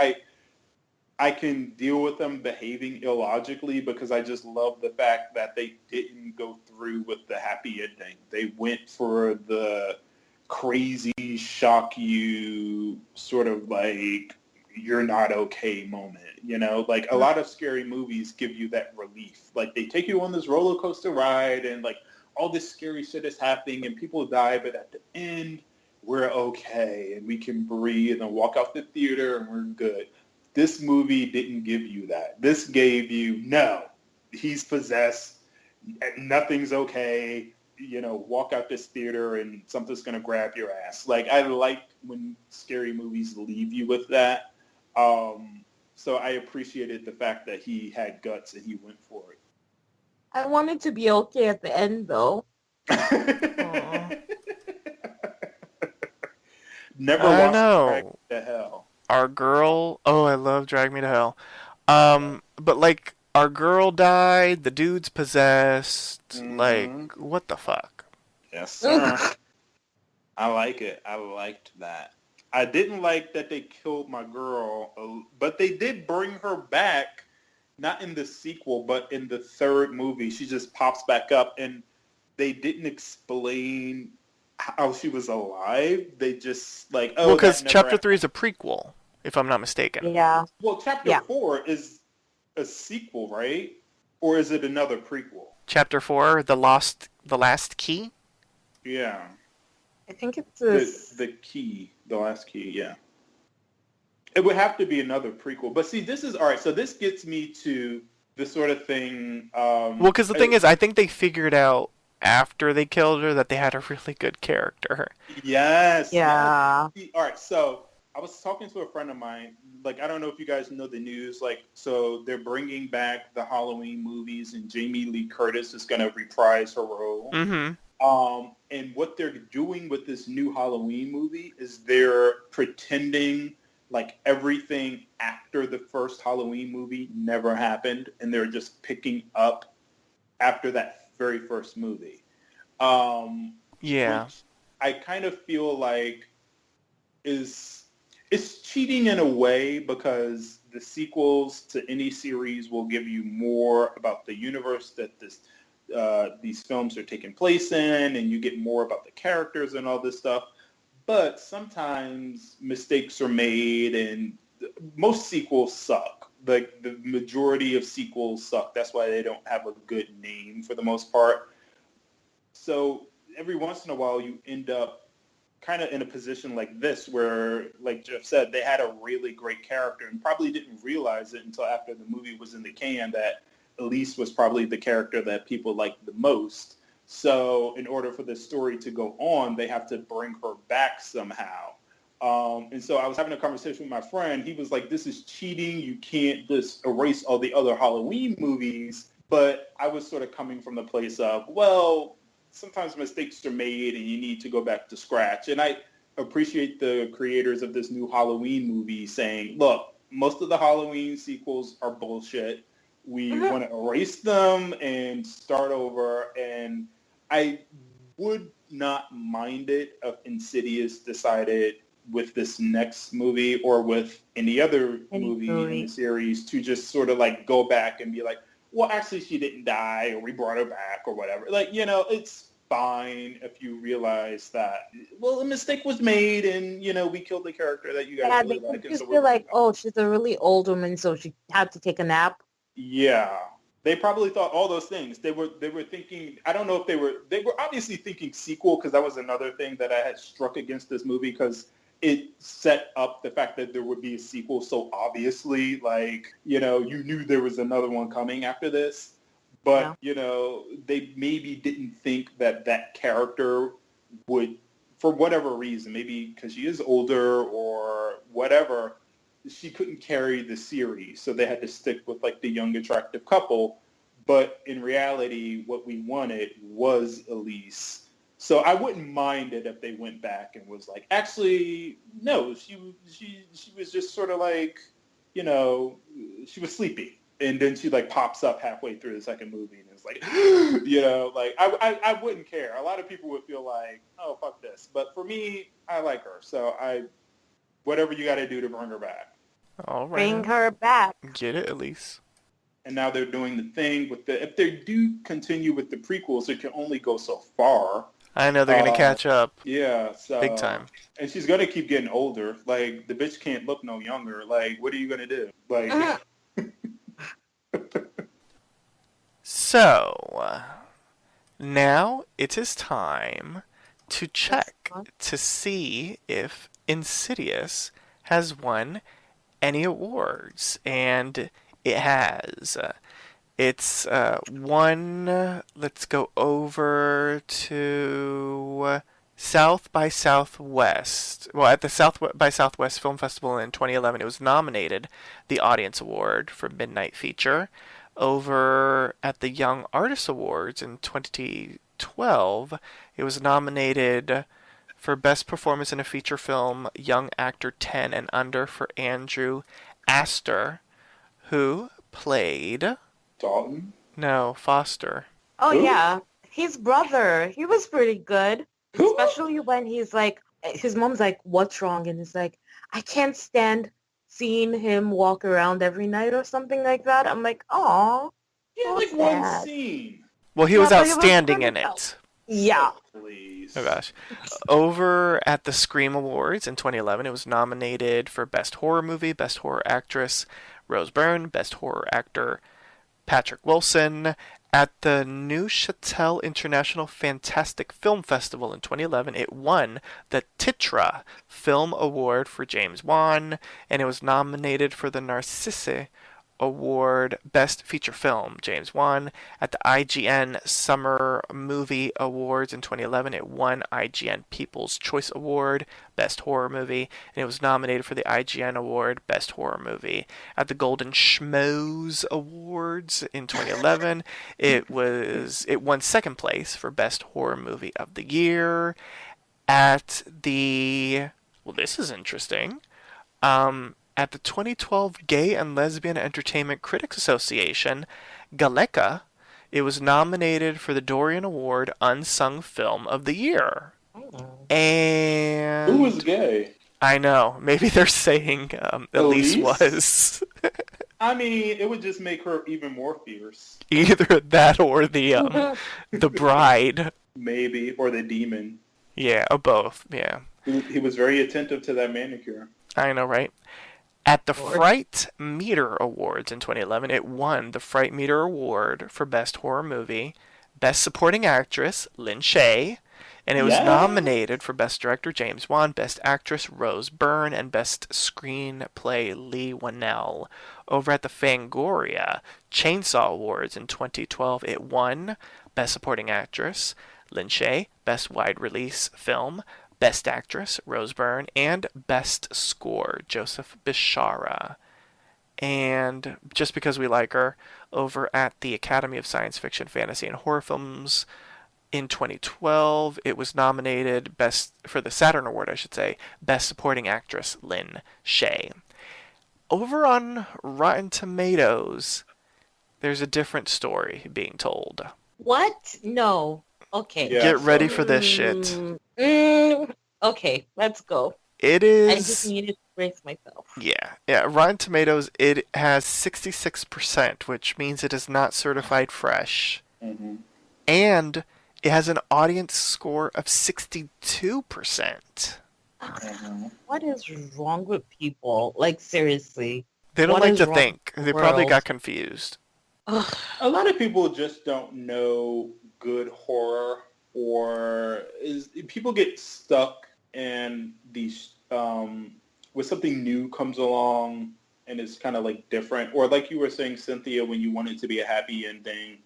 I can deal with them behaving illogically because I just love the fact that they didn't go through with the happy ending. They went for the crazy, shock you, sort of like, you're not okay moment. Like a lot of scary movies give you that relief. Like they take you on this roller coaster ride and like all this scary shit is happening and people die, but at the end, we're okay and we can breathe and walk out the theater and we're good. This movie didn't give you that. This gave you, no, he's possessed, nothing's okay, walk out this theater and something's going to grab your ass. Like, I like when scary movies leave you with that. So I appreciated the fact that he had guts and he went for it. I wanted to be okay at the end, though. Never I watched Drag know. Me to Hell. Our girl, oh, I love Drag Me to Hell. But like, our girl died, the dude's possessed. Like, Mm-hmm. what the fuck? Yes, sir. I like it. I liked that. I didn't like that they killed my girl, but they did bring her back, not in the sequel, but in the third movie. She just pops back up, and they didn't explain how she was alive. They just like, Well, oh, that because never Chapter happened. 3 is a prequel, if I'm not mistaken. Yeah. Well, Chapter Yeah. 4 is a sequel, right? Or is it another prequel? Chapter 4, the last key? Yeah. I think it's The key, the last key, yeah. It would have to be another prequel. But see, this is, all right, so this gets me to the sort of thing... Well, because the thing is, I think they figured out after they killed her that they had a really good character. Yes. Yeah. Yes. All right, so I was talking to a friend of mine. Like, I don't know if you guys know the news. Like, so they're bringing back the Halloween movies, and Jamie Lee Curtis is going to reprise her role. Mm-hmm. And what they're doing with this new Halloween movie is they're pretending like everything after the first Halloween movie never happened, and they're just picking up after that very first movie. Yeah. Which I kind of feel like it's cheating in a way, because the sequels to any series will give you more about the universe that these films are taking place in, and you get more about the characters and all this stuff. But sometimes mistakes are made, and most sequels suck. Like, the majority of sequels suck. That's why they don't have a good name for the most part. So every once in a while you end up kind of in a position like this where, like Jeff said, they had a really great character and probably didn't realize it until after the movie was in the can that Elise was probably the character that people liked the most. So in order for the story to go on, they have to bring her back somehow. And so I was having a conversation with my friend. He was like, this is cheating. You can't just erase all the other Halloween movies. But I was sort of coming from the place of, well, sometimes mistakes are made and you need to go back to scratch. And I appreciate the creators of this new Halloween movie saying, look, most of the Halloween sequels are bullshit. We want to erase them and start over. And I would not mind it if Insidious decided with this next movie or with any other movie in the series to just sort of like go back and be like, well, actually, she didn't die, or we brought her back, or whatever. Like, it's fine if you realize that, well, a mistake was made, and, we killed the character that you guys really like. They just feel like, oh, she's a really old woman, so she had to take a nap. Yeah. They probably thought all those things. They were thinking, I don't know if they were obviously thinking sequel, because that was another thing that I had struck against this movie, because it set up the fact that there would be a sequel so obviously, like, you knew there was another one coming after this. But, they maybe didn't think that character would, for whatever reason, maybe because she is older or whatever, she couldn't carry the series. So they had to stick with, like, the young, attractive couple. but in reality, what we wanted was Elise. So I wouldn't mind it if they went back and was like, actually, no, she was just sort of like, you know, she was sleepy. And then she like pops up halfway through the second movie and it's like, you know, like I wouldn't care. A lot of people would feel like, oh, fuck this. But for me, I like her. So whatever you got to do to bring her back. All right. Bring her back. Get it, Elise. And now they're doing the thing with if they do continue with the prequels, it can only go so far. I know they're going to catch up. Yeah. So, big time. And she's going to keep getting older. Like, the bitch can't look no younger. Like, what are you going to do? Like... So, now it is time to check to see if Insidious has won any awards. And it has. It's won, let's go over to South by Southwest. Well, at the South by Southwest Film Festival in 2011, it was nominated the Audience Award for Midnight Feature. Over at the Young Artist Awards in 2012, it was nominated for Best Performance in a Feature Film, Young Actor 10 and Under for Andrew Astor, who played... Dalton? No, Foster. Oh, Who? yeah. His brother. He was pretty good. Who? Especially when he's like, his mom's like, what's wrong? And he's like, I can't stand seeing him walk around every night or something like that. I'm like, aw. Yeah, like one scene. Well, he Yeah, was but he was outstanding good in as hell. it. Yeah. Please. Oh gosh. Over at the Scream Awards in 2011, it was nominated for Best Horror Movie, Best Horror Actress, Rose Byrne, Best Horror Actor, Patrick Wilson. At the Neuchâtel International Fantastic Film Festival in 2011, it won the Titra Film Award for James Wan, and it was nominated for the Narcisse Award Best Feature Film, James Wan. At the IGN Summer Movie Awards in 2011, it won IGN People's Choice Award, Best Horror Movie, and it was nominated for the IGN Award, Best Horror Movie. At the Golden Schmoes Awards in 2011, it won second place for Best Horror Movie of the Year. At the... Well, this is interesting. At the 2012 Gay and Lesbian Entertainment Critics Association, Galeka, it was nominated for the Dorian Award Unsung Film of the Year. And... Who was gay? I know. Maybe they're saying Elise was. I mean, it would just make her even more fierce. Either that or the bride. Maybe. Or the demon. Yeah, or both. Yeah. He was very attentive to that manicure. I know, right? At the Fright Meter Awards in 2011, it won the Fright Meter Award for Best Horror Movie, Best Supporting Actress, Lynn Shay, and it was nominated for Best Director, James Wan, Best Actress, Rose Byrne, and Best Screenplay, Lee Whannell. Over at the Fangoria Chainsaw Awards in 2012, it won Best Supporting Actress, Lynn Shay, Best Wide Release Film, Best Actress, Rose Byrne, and Best Score, Joseph Bishara. And just because we like her, over at the Academy of Science Fiction, Fantasy, and Horror Films in 2012, it was nominated for the Saturn Award, I should say, Best Supporting Actress, Lynn Shay. Over on Rotten Tomatoes, there's a different story being told. What? No. Okay. Yeah, Get ready for this shit. Okay, let's go. It is... I just needed to brace myself. Yeah. Rotten Tomatoes, it has 66%, which means it is not certified fresh. Mm-hmm. And it has an audience score of 62%. Mm-hmm. What is wrong with people? Like, seriously. They don't What like is to wrong think. with They the probably world? got confused. Ugh. A lot of people just don't know good horror, or people get stuck in these when something new comes along and it's kind of like different, or like you were saying, Cynthia, when you want it to be a happy ending.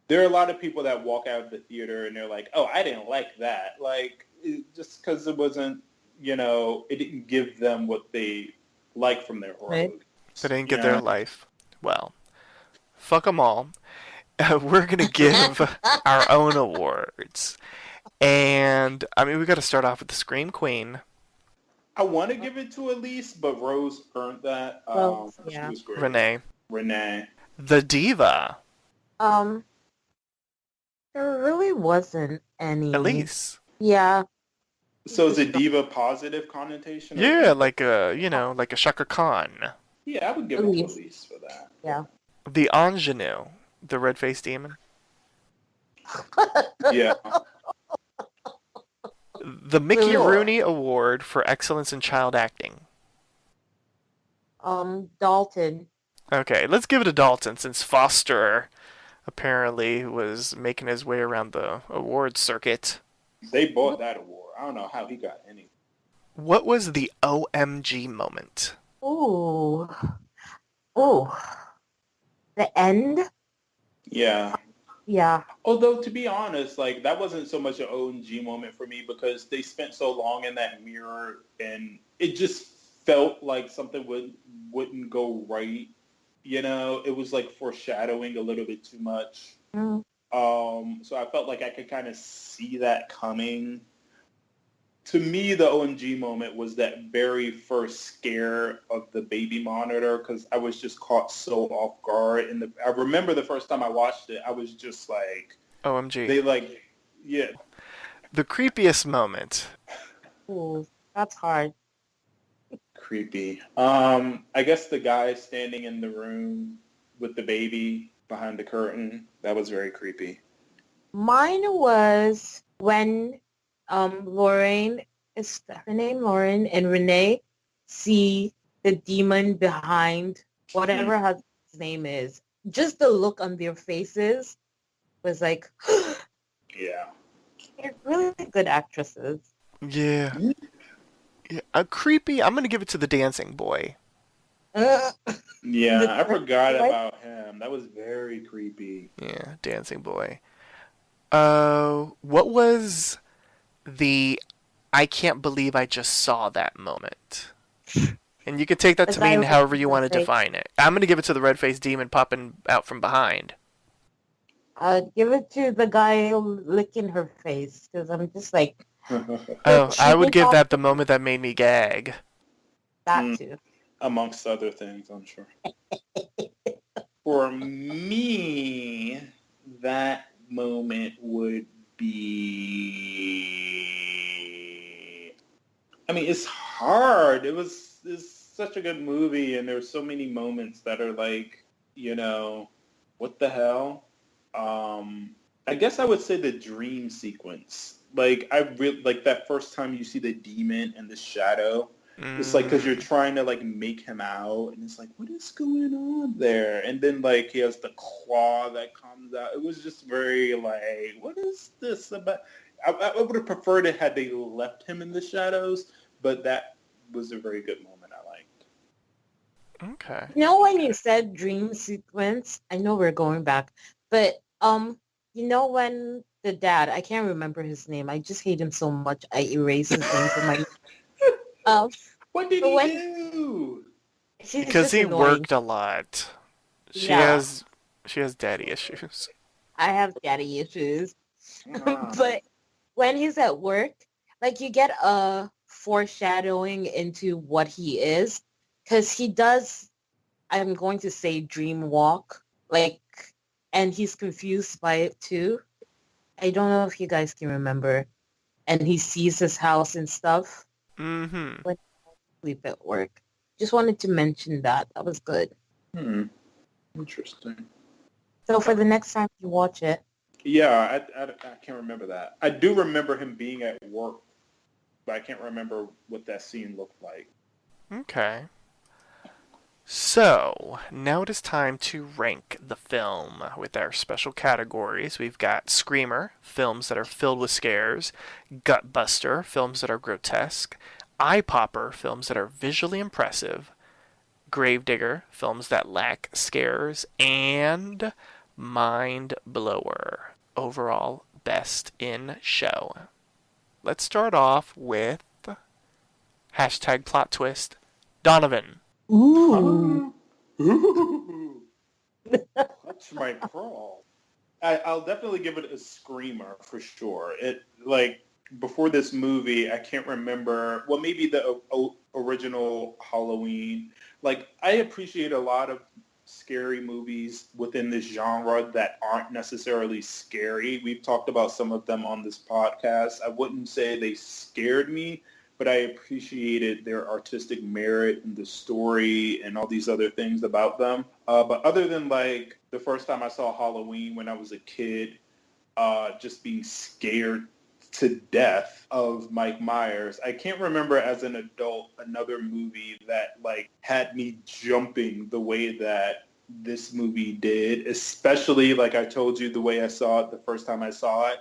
There are a lot of people that walk out of the theater and they're like, "Oh, I didn't like that." Like just because it wasn't, it didn't give them what they like from their horror Right. movie. They didn't get their life. Well, fuck them all. we're going to give our own awards. And, I mean, we got to start off with the Scream Queen. I want to give it to Elise, but Rose earned that. Rose, She yeah. was great. Renee. Renee. The Diva. Um, there really wasn't any. Elise. Yeah. So is a diva positive connotation? Yeah, like a, like a Shaka Khan. Yeah, I would give it to Elise for that. Yeah. The Ingenue. The red-faced demon. Yeah. The Mickey Sure. Rooney Award for Excellence in Child Acting. Dalton. Okay, let's give it to Dalton since Foster apparently was making his way around the awards circuit. They bought that award. I don't know how he got any. What was the OMG moment? Ooh. Ooh. The end? Yeah. Yeah. Although, to be honest, like, that wasn't so much an OMG moment for me because they spent so long in that mirror and it just felt like something wouldn't go right. You know, it was like foreshadowing a little bit too much. Mm. So I felt like I could kind of see that coming. To me, the OMG moment was that very first scare of the baby monitor because I was just caught so off guard. And I remember the first time I watched it, I was just like, OMG. they like, yeah. The creepiest moment. Ooh, that's hard. Creepy. I guess the guy standing in the room with the baby behind the curtain, that was very creepy. Mine was when Lorraine, is her name Lauren, and Renee see the demon behind whatever his name is. Just the look on their faces was like, Yeah. they're really good actresses. Yeah. Creepy. I'm going to give it to the dancing boy. Yeah, I forgot about him. That was very creepy. Yeah, dancing boy. What was the I can't believe I just saw that moment? And you could take that to mean however you want to define it. I'm going to give it to the red-faced demon popping out from behind. Give it to the guy licking her face because I'm just like, oh, I would give that the moment that made me gag. That too. Amongst other things, I'm sure. For me, that moment would be... I mean, it's hard. It's such a good movie, and there's so many moments that are like, what the hell? I guess I would say the dream sequence. Like, I really like that first time you see the demon and the shadow. It's like because you're trying to like make him out, and it's like, what is going on there? And then like he has the claw that comes out. It was just very like, what is this about? I would have preferred it had they left him in the shadows, but that was a very good moment. I liked. Okay. When you said dream sequence, I know we're going back, but when the dad, I can't remember his name. I just hate him so much. I erase his name from my. What did he do? Because he worked a lot. She has daddy issues. I have daddy issues. But when he's at work, like you get a foreshadowing into what he is. Because he does, I'm going to say dream walk. And he's confused by it too. I don't know if you guys can remember. And he sees his house and stuff. Mm-hmm. When sleep at work. Just wanted to mention that. That was good. Interesting. So for the next time you watch it. Yeah, I can't remember that. I do remember him being at work, but I can't remember what that scene looked like. Okay. So, now it is time to rank the film with our special categories. We've got Screamer, films that are filled with scares, Gutbuster, films that are grotesque, Eye Popper, films that are visually impressive, Gravedigger, films that lack scares, and Mind Blower, overall best in show. Let's start off with hashtag plot twist, Donovan. Ooh. Ooh. Touch my crawl. I'll definitely give it a screamer for sure. It like before this movie, I can't remember. Well, maybe the original Halloween. Like I appreciate a lot of scary movies within this genre that aren't necessarily scary. We've talked about some of them on this podcast. I wouldn't say they scared me, but I appreciated their artistic merit and the story and all these other things about them. But other than like the first time I saw Halloween when I was a kid, just being scared to death of Mike Myers, I can't remember as an adult another movie that like had me jumping the way that this movie did, especially like I told you the way I saw it the first time I saw it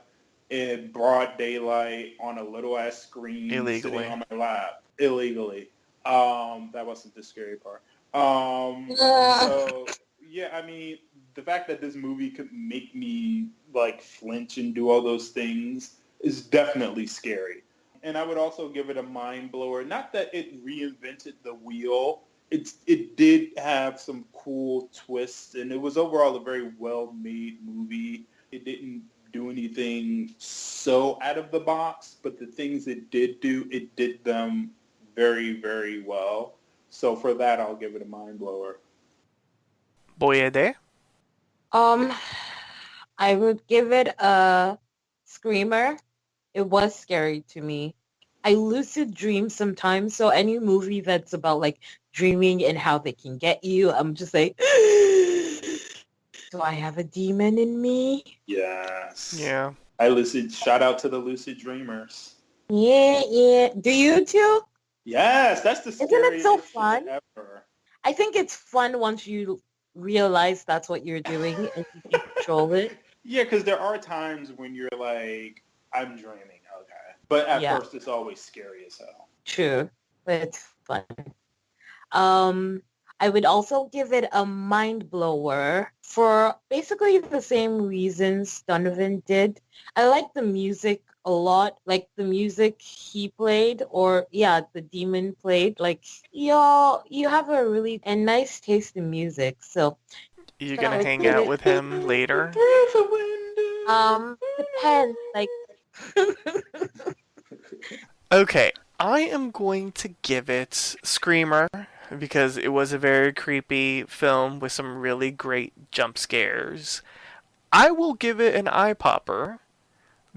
in broad daylight on a little ass screen Illegally. sitting on my lap illegally. That wasn't the scary part. So yeah, I mean, the fact that this movie could make me like flinch and do all those things is definitely scary. And I would also give it a mind blower. Not that it reinvented the wheel. It did have some cool twists, and it was overall a very well made movie. It didn't do anything so out of the box, but the things it did do, it did them very, very well. So for that, I'll give it a mind blower. Boyede? Um, I would give it a screamer. It was scary to me. I lucid dream sometimes, so any movie that's about like dreaming and how they can get you, I'm just like, do I have a demon in me? Yes. Yeah. Shout out to the lucid dreamers. Yeah. Do you too? Yes, that's the Isn't it so scariest shit fun? ever. I think it's fun once you realize that's what you're doing and you can control it. Yeah, because there are times when you're like, I'm dreaming, okay. But at Yeah, first, it's always scary as hell. true. But it's fun. Um, I would also give it a mind blower for basically the same reasons Donovan did. I like the music a lot, like the music he played, or yeah, the demon played. Like you have a really and nice taste in music. So You I gonna would hang give out it with him later? depends. Like Okay, I am going to give it Screamer because it was a very creepy film with some really great jump scares. I will give it an eye popper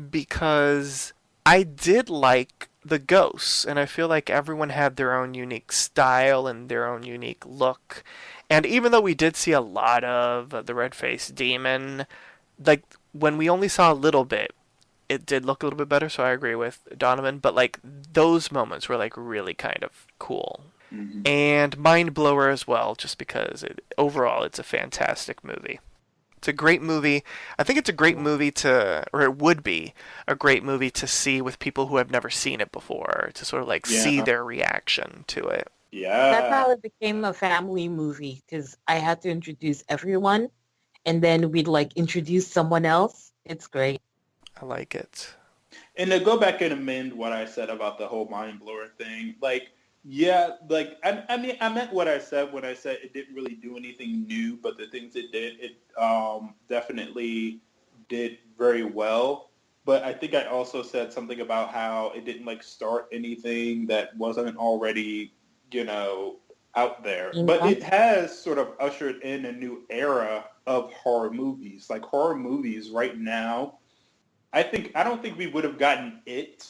because I did like the ghosts, and I feel like everyone had their own unique style and their own unique look. And even though we did see a lot of the red-faced demon, like when we only saw a little bit, it did look a little bit better, so I agree with Donovan, but like those moments were like really kind of cool. Mm-hmm. And mind blower as well, just because overall it's a fantastic movie. It's a great movie. I think it's a great movie or it would be a great movie to see with people who have never seen it before, to sort of like see Yeah. their reaction to it. that's Yeah. how it became a family movie because I had to introduce everyone, and then we'd like introduce someone else. It's great. I like it. And to go back and amend what I said about the whole mind blower thing, like, yeah, like, I mean, I meant what I said when I said it didn't really do anything new, but the things it did, it definitely did very well. But I think I also said something about how it didn't like start anything that wasn't already, out there. You But know? it has sort of ushered in a new era of horror movies. Like horror movies right now, I don't think we would have gotten it,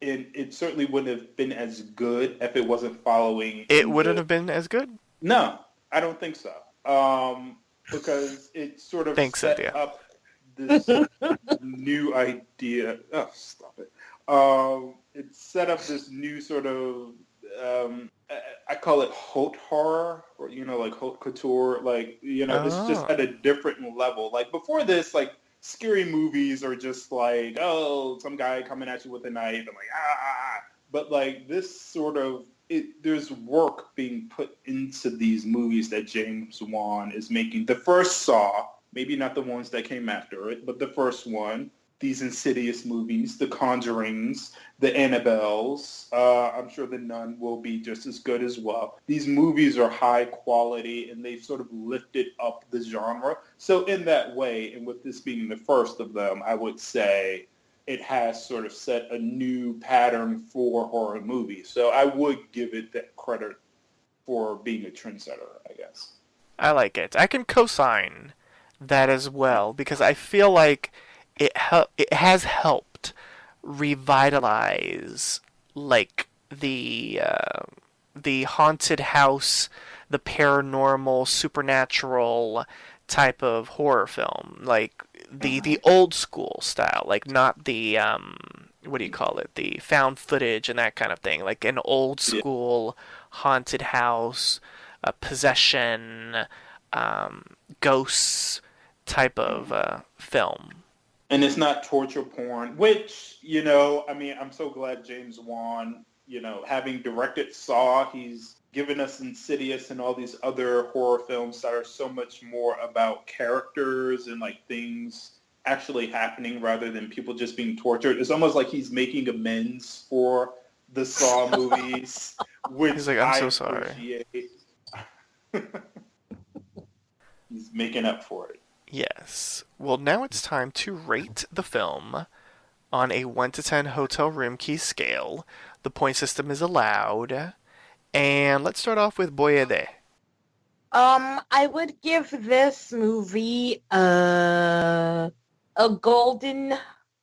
and it certainly wouldn't have been as good if it wasn't following It in wouldn't the. have been as good? No, I don't think so. Because it sort of Thanks, set Cynthia. up this new idea. Oh, stop it. It set up this new sort of. I call it haute horror, or like haute couture. Like it's just Oh. at a different level. Like before this, like scary movies are just like, oh, some guy coming at you with a knife and like ah. But like this sort of there's work being put into these movies that James Wan is making. The first Saw, maybe not the ones that came after it, but the first one, these Insidious movies, the Conjurings, the Annabelles. I'm sure the Nun will be just as good as well. These movies are high quality and they've sort of lifted up the genre. So in that way, and with this being the first of them, I would say it has sort of set a new pattern for horror movies. So I would give it that credit for being a trendsetter, I guess. I like it. I can co-sign that as well because I feel like it has helped revitalize like the haunted house, the paranormal, supernatural type of horror film, like the old school style, like not the what do you call it, the found footage and that kind of thing, like an old school haunted house, possession, ghosts type of film. And it's not torture porn, which, I mean, I'm so glad James Wan, having directed Saw, he's given us Insidious and all these other horror films that are so much more about characters and like things actually happening rather than people just being tortured. It's almost like he's making amends for the Saw movies, which he's like, I'm so sorry. He's making up for it. Yes. Well, now it's time to rate the film on a 1 to 10 hotel room key scale. The point system is allowed. And let's start off with Boyede. I would give this movie a golden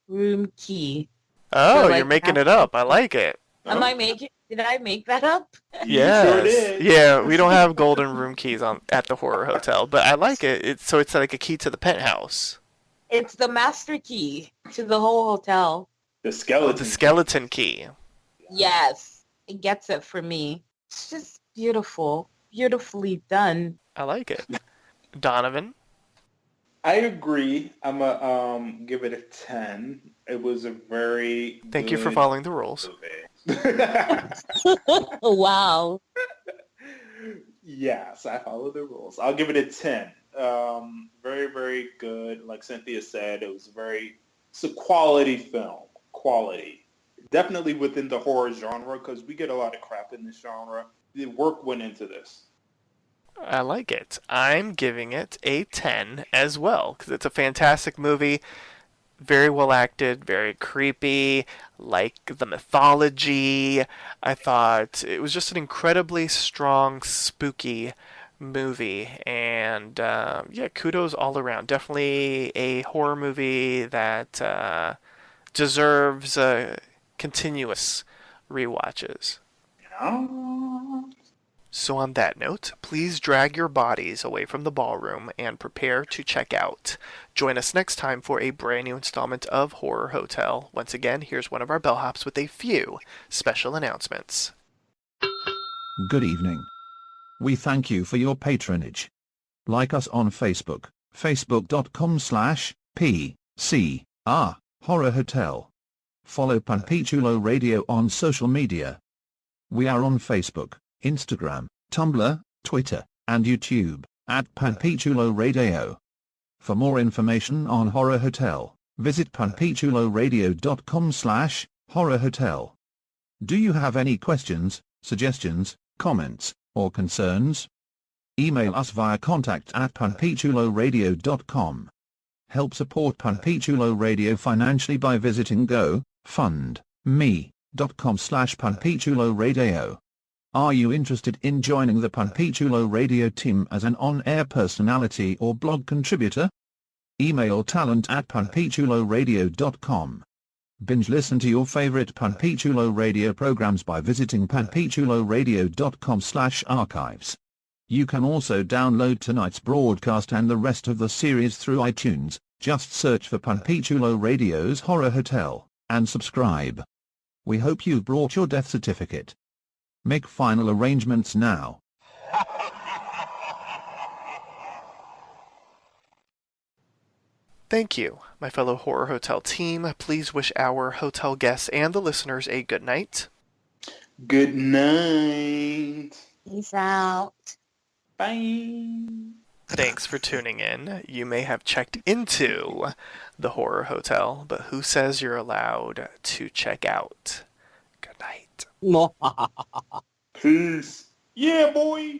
room key. Oh, like you're making it up. I like it. Did I make that up? Yes. Sure did. Yeah, we don't have golden room keys at the horror hotel, but I like it. It's like a key to the penthouse. It's the master key to the whole hotel. The skeleton. The skeleton key. Yes, it gets it for me. It's just beautiful. Beautifully done. I like it. Donovan? I agree. I'm gonna give it a 10. It was a very Thank you for following the rules. Wow. Yes, I follow the rules. I'll give it a 10. Very, very good. Like Cynthia said, it's a quality film. Quality. Definitely within the horror genre because we get a lot of crap in this genre. The work went into this. I like it. I'm giving it a 10 as well because it's a fantastic movie. Very well acted, very creepy, like the mythology. I thought it was just an incredibly strong, spooky movie. And kudos all around. Definitely a horror movie that deserves continuous rewatches. So on that note, please drag your bodies away from the ballroom and prepare to check out. Join us next time for a brand new installment of Horror Hotel. Once again, here's one of our bellhops with a few special announcements. Good evening. We thank you for your patronage. Like us on Facebook, facebook.com/PCR Horror Hotel. Follow Panpichulo Radio on social media. We are on Facebook, Instagram, Tumblr, Twitter, and YouTube, at Panpichulo Radio. For more information on Horror Hotel, visit panpichuloradio.com/Horror Hotel. Do you have any questions, suggestions, comments, or concerns? Email us via contact@panpichuloradio.com. Help support Panpichulo Radio financially by visiting gofundme.com/panpichuloradio. Are you interested in joining the Panpichulo Radio team as an on-air personality or blog contributor? Email talent@panpichuloradio.com. Binge listen to your favorite Panpichulo Radio programs by visiting panpichuloradio.com/archives. You can also download tonight's broadcast and the rest of the series through iTunes. Just search for Panpichulo Radio's Horror Hotel, and subscribe. We hope you've brought your death certificate. Make final arrangements now. Thank you, my fellow Horror Hotel team. Please wish our hotel guests and the listeners a good night. Good night. Peace out. Bye. Thanks for tuning in. You may have checked into the horror hotel, but who says you're allowed to check out? Good night. Peace. Yeah, boy.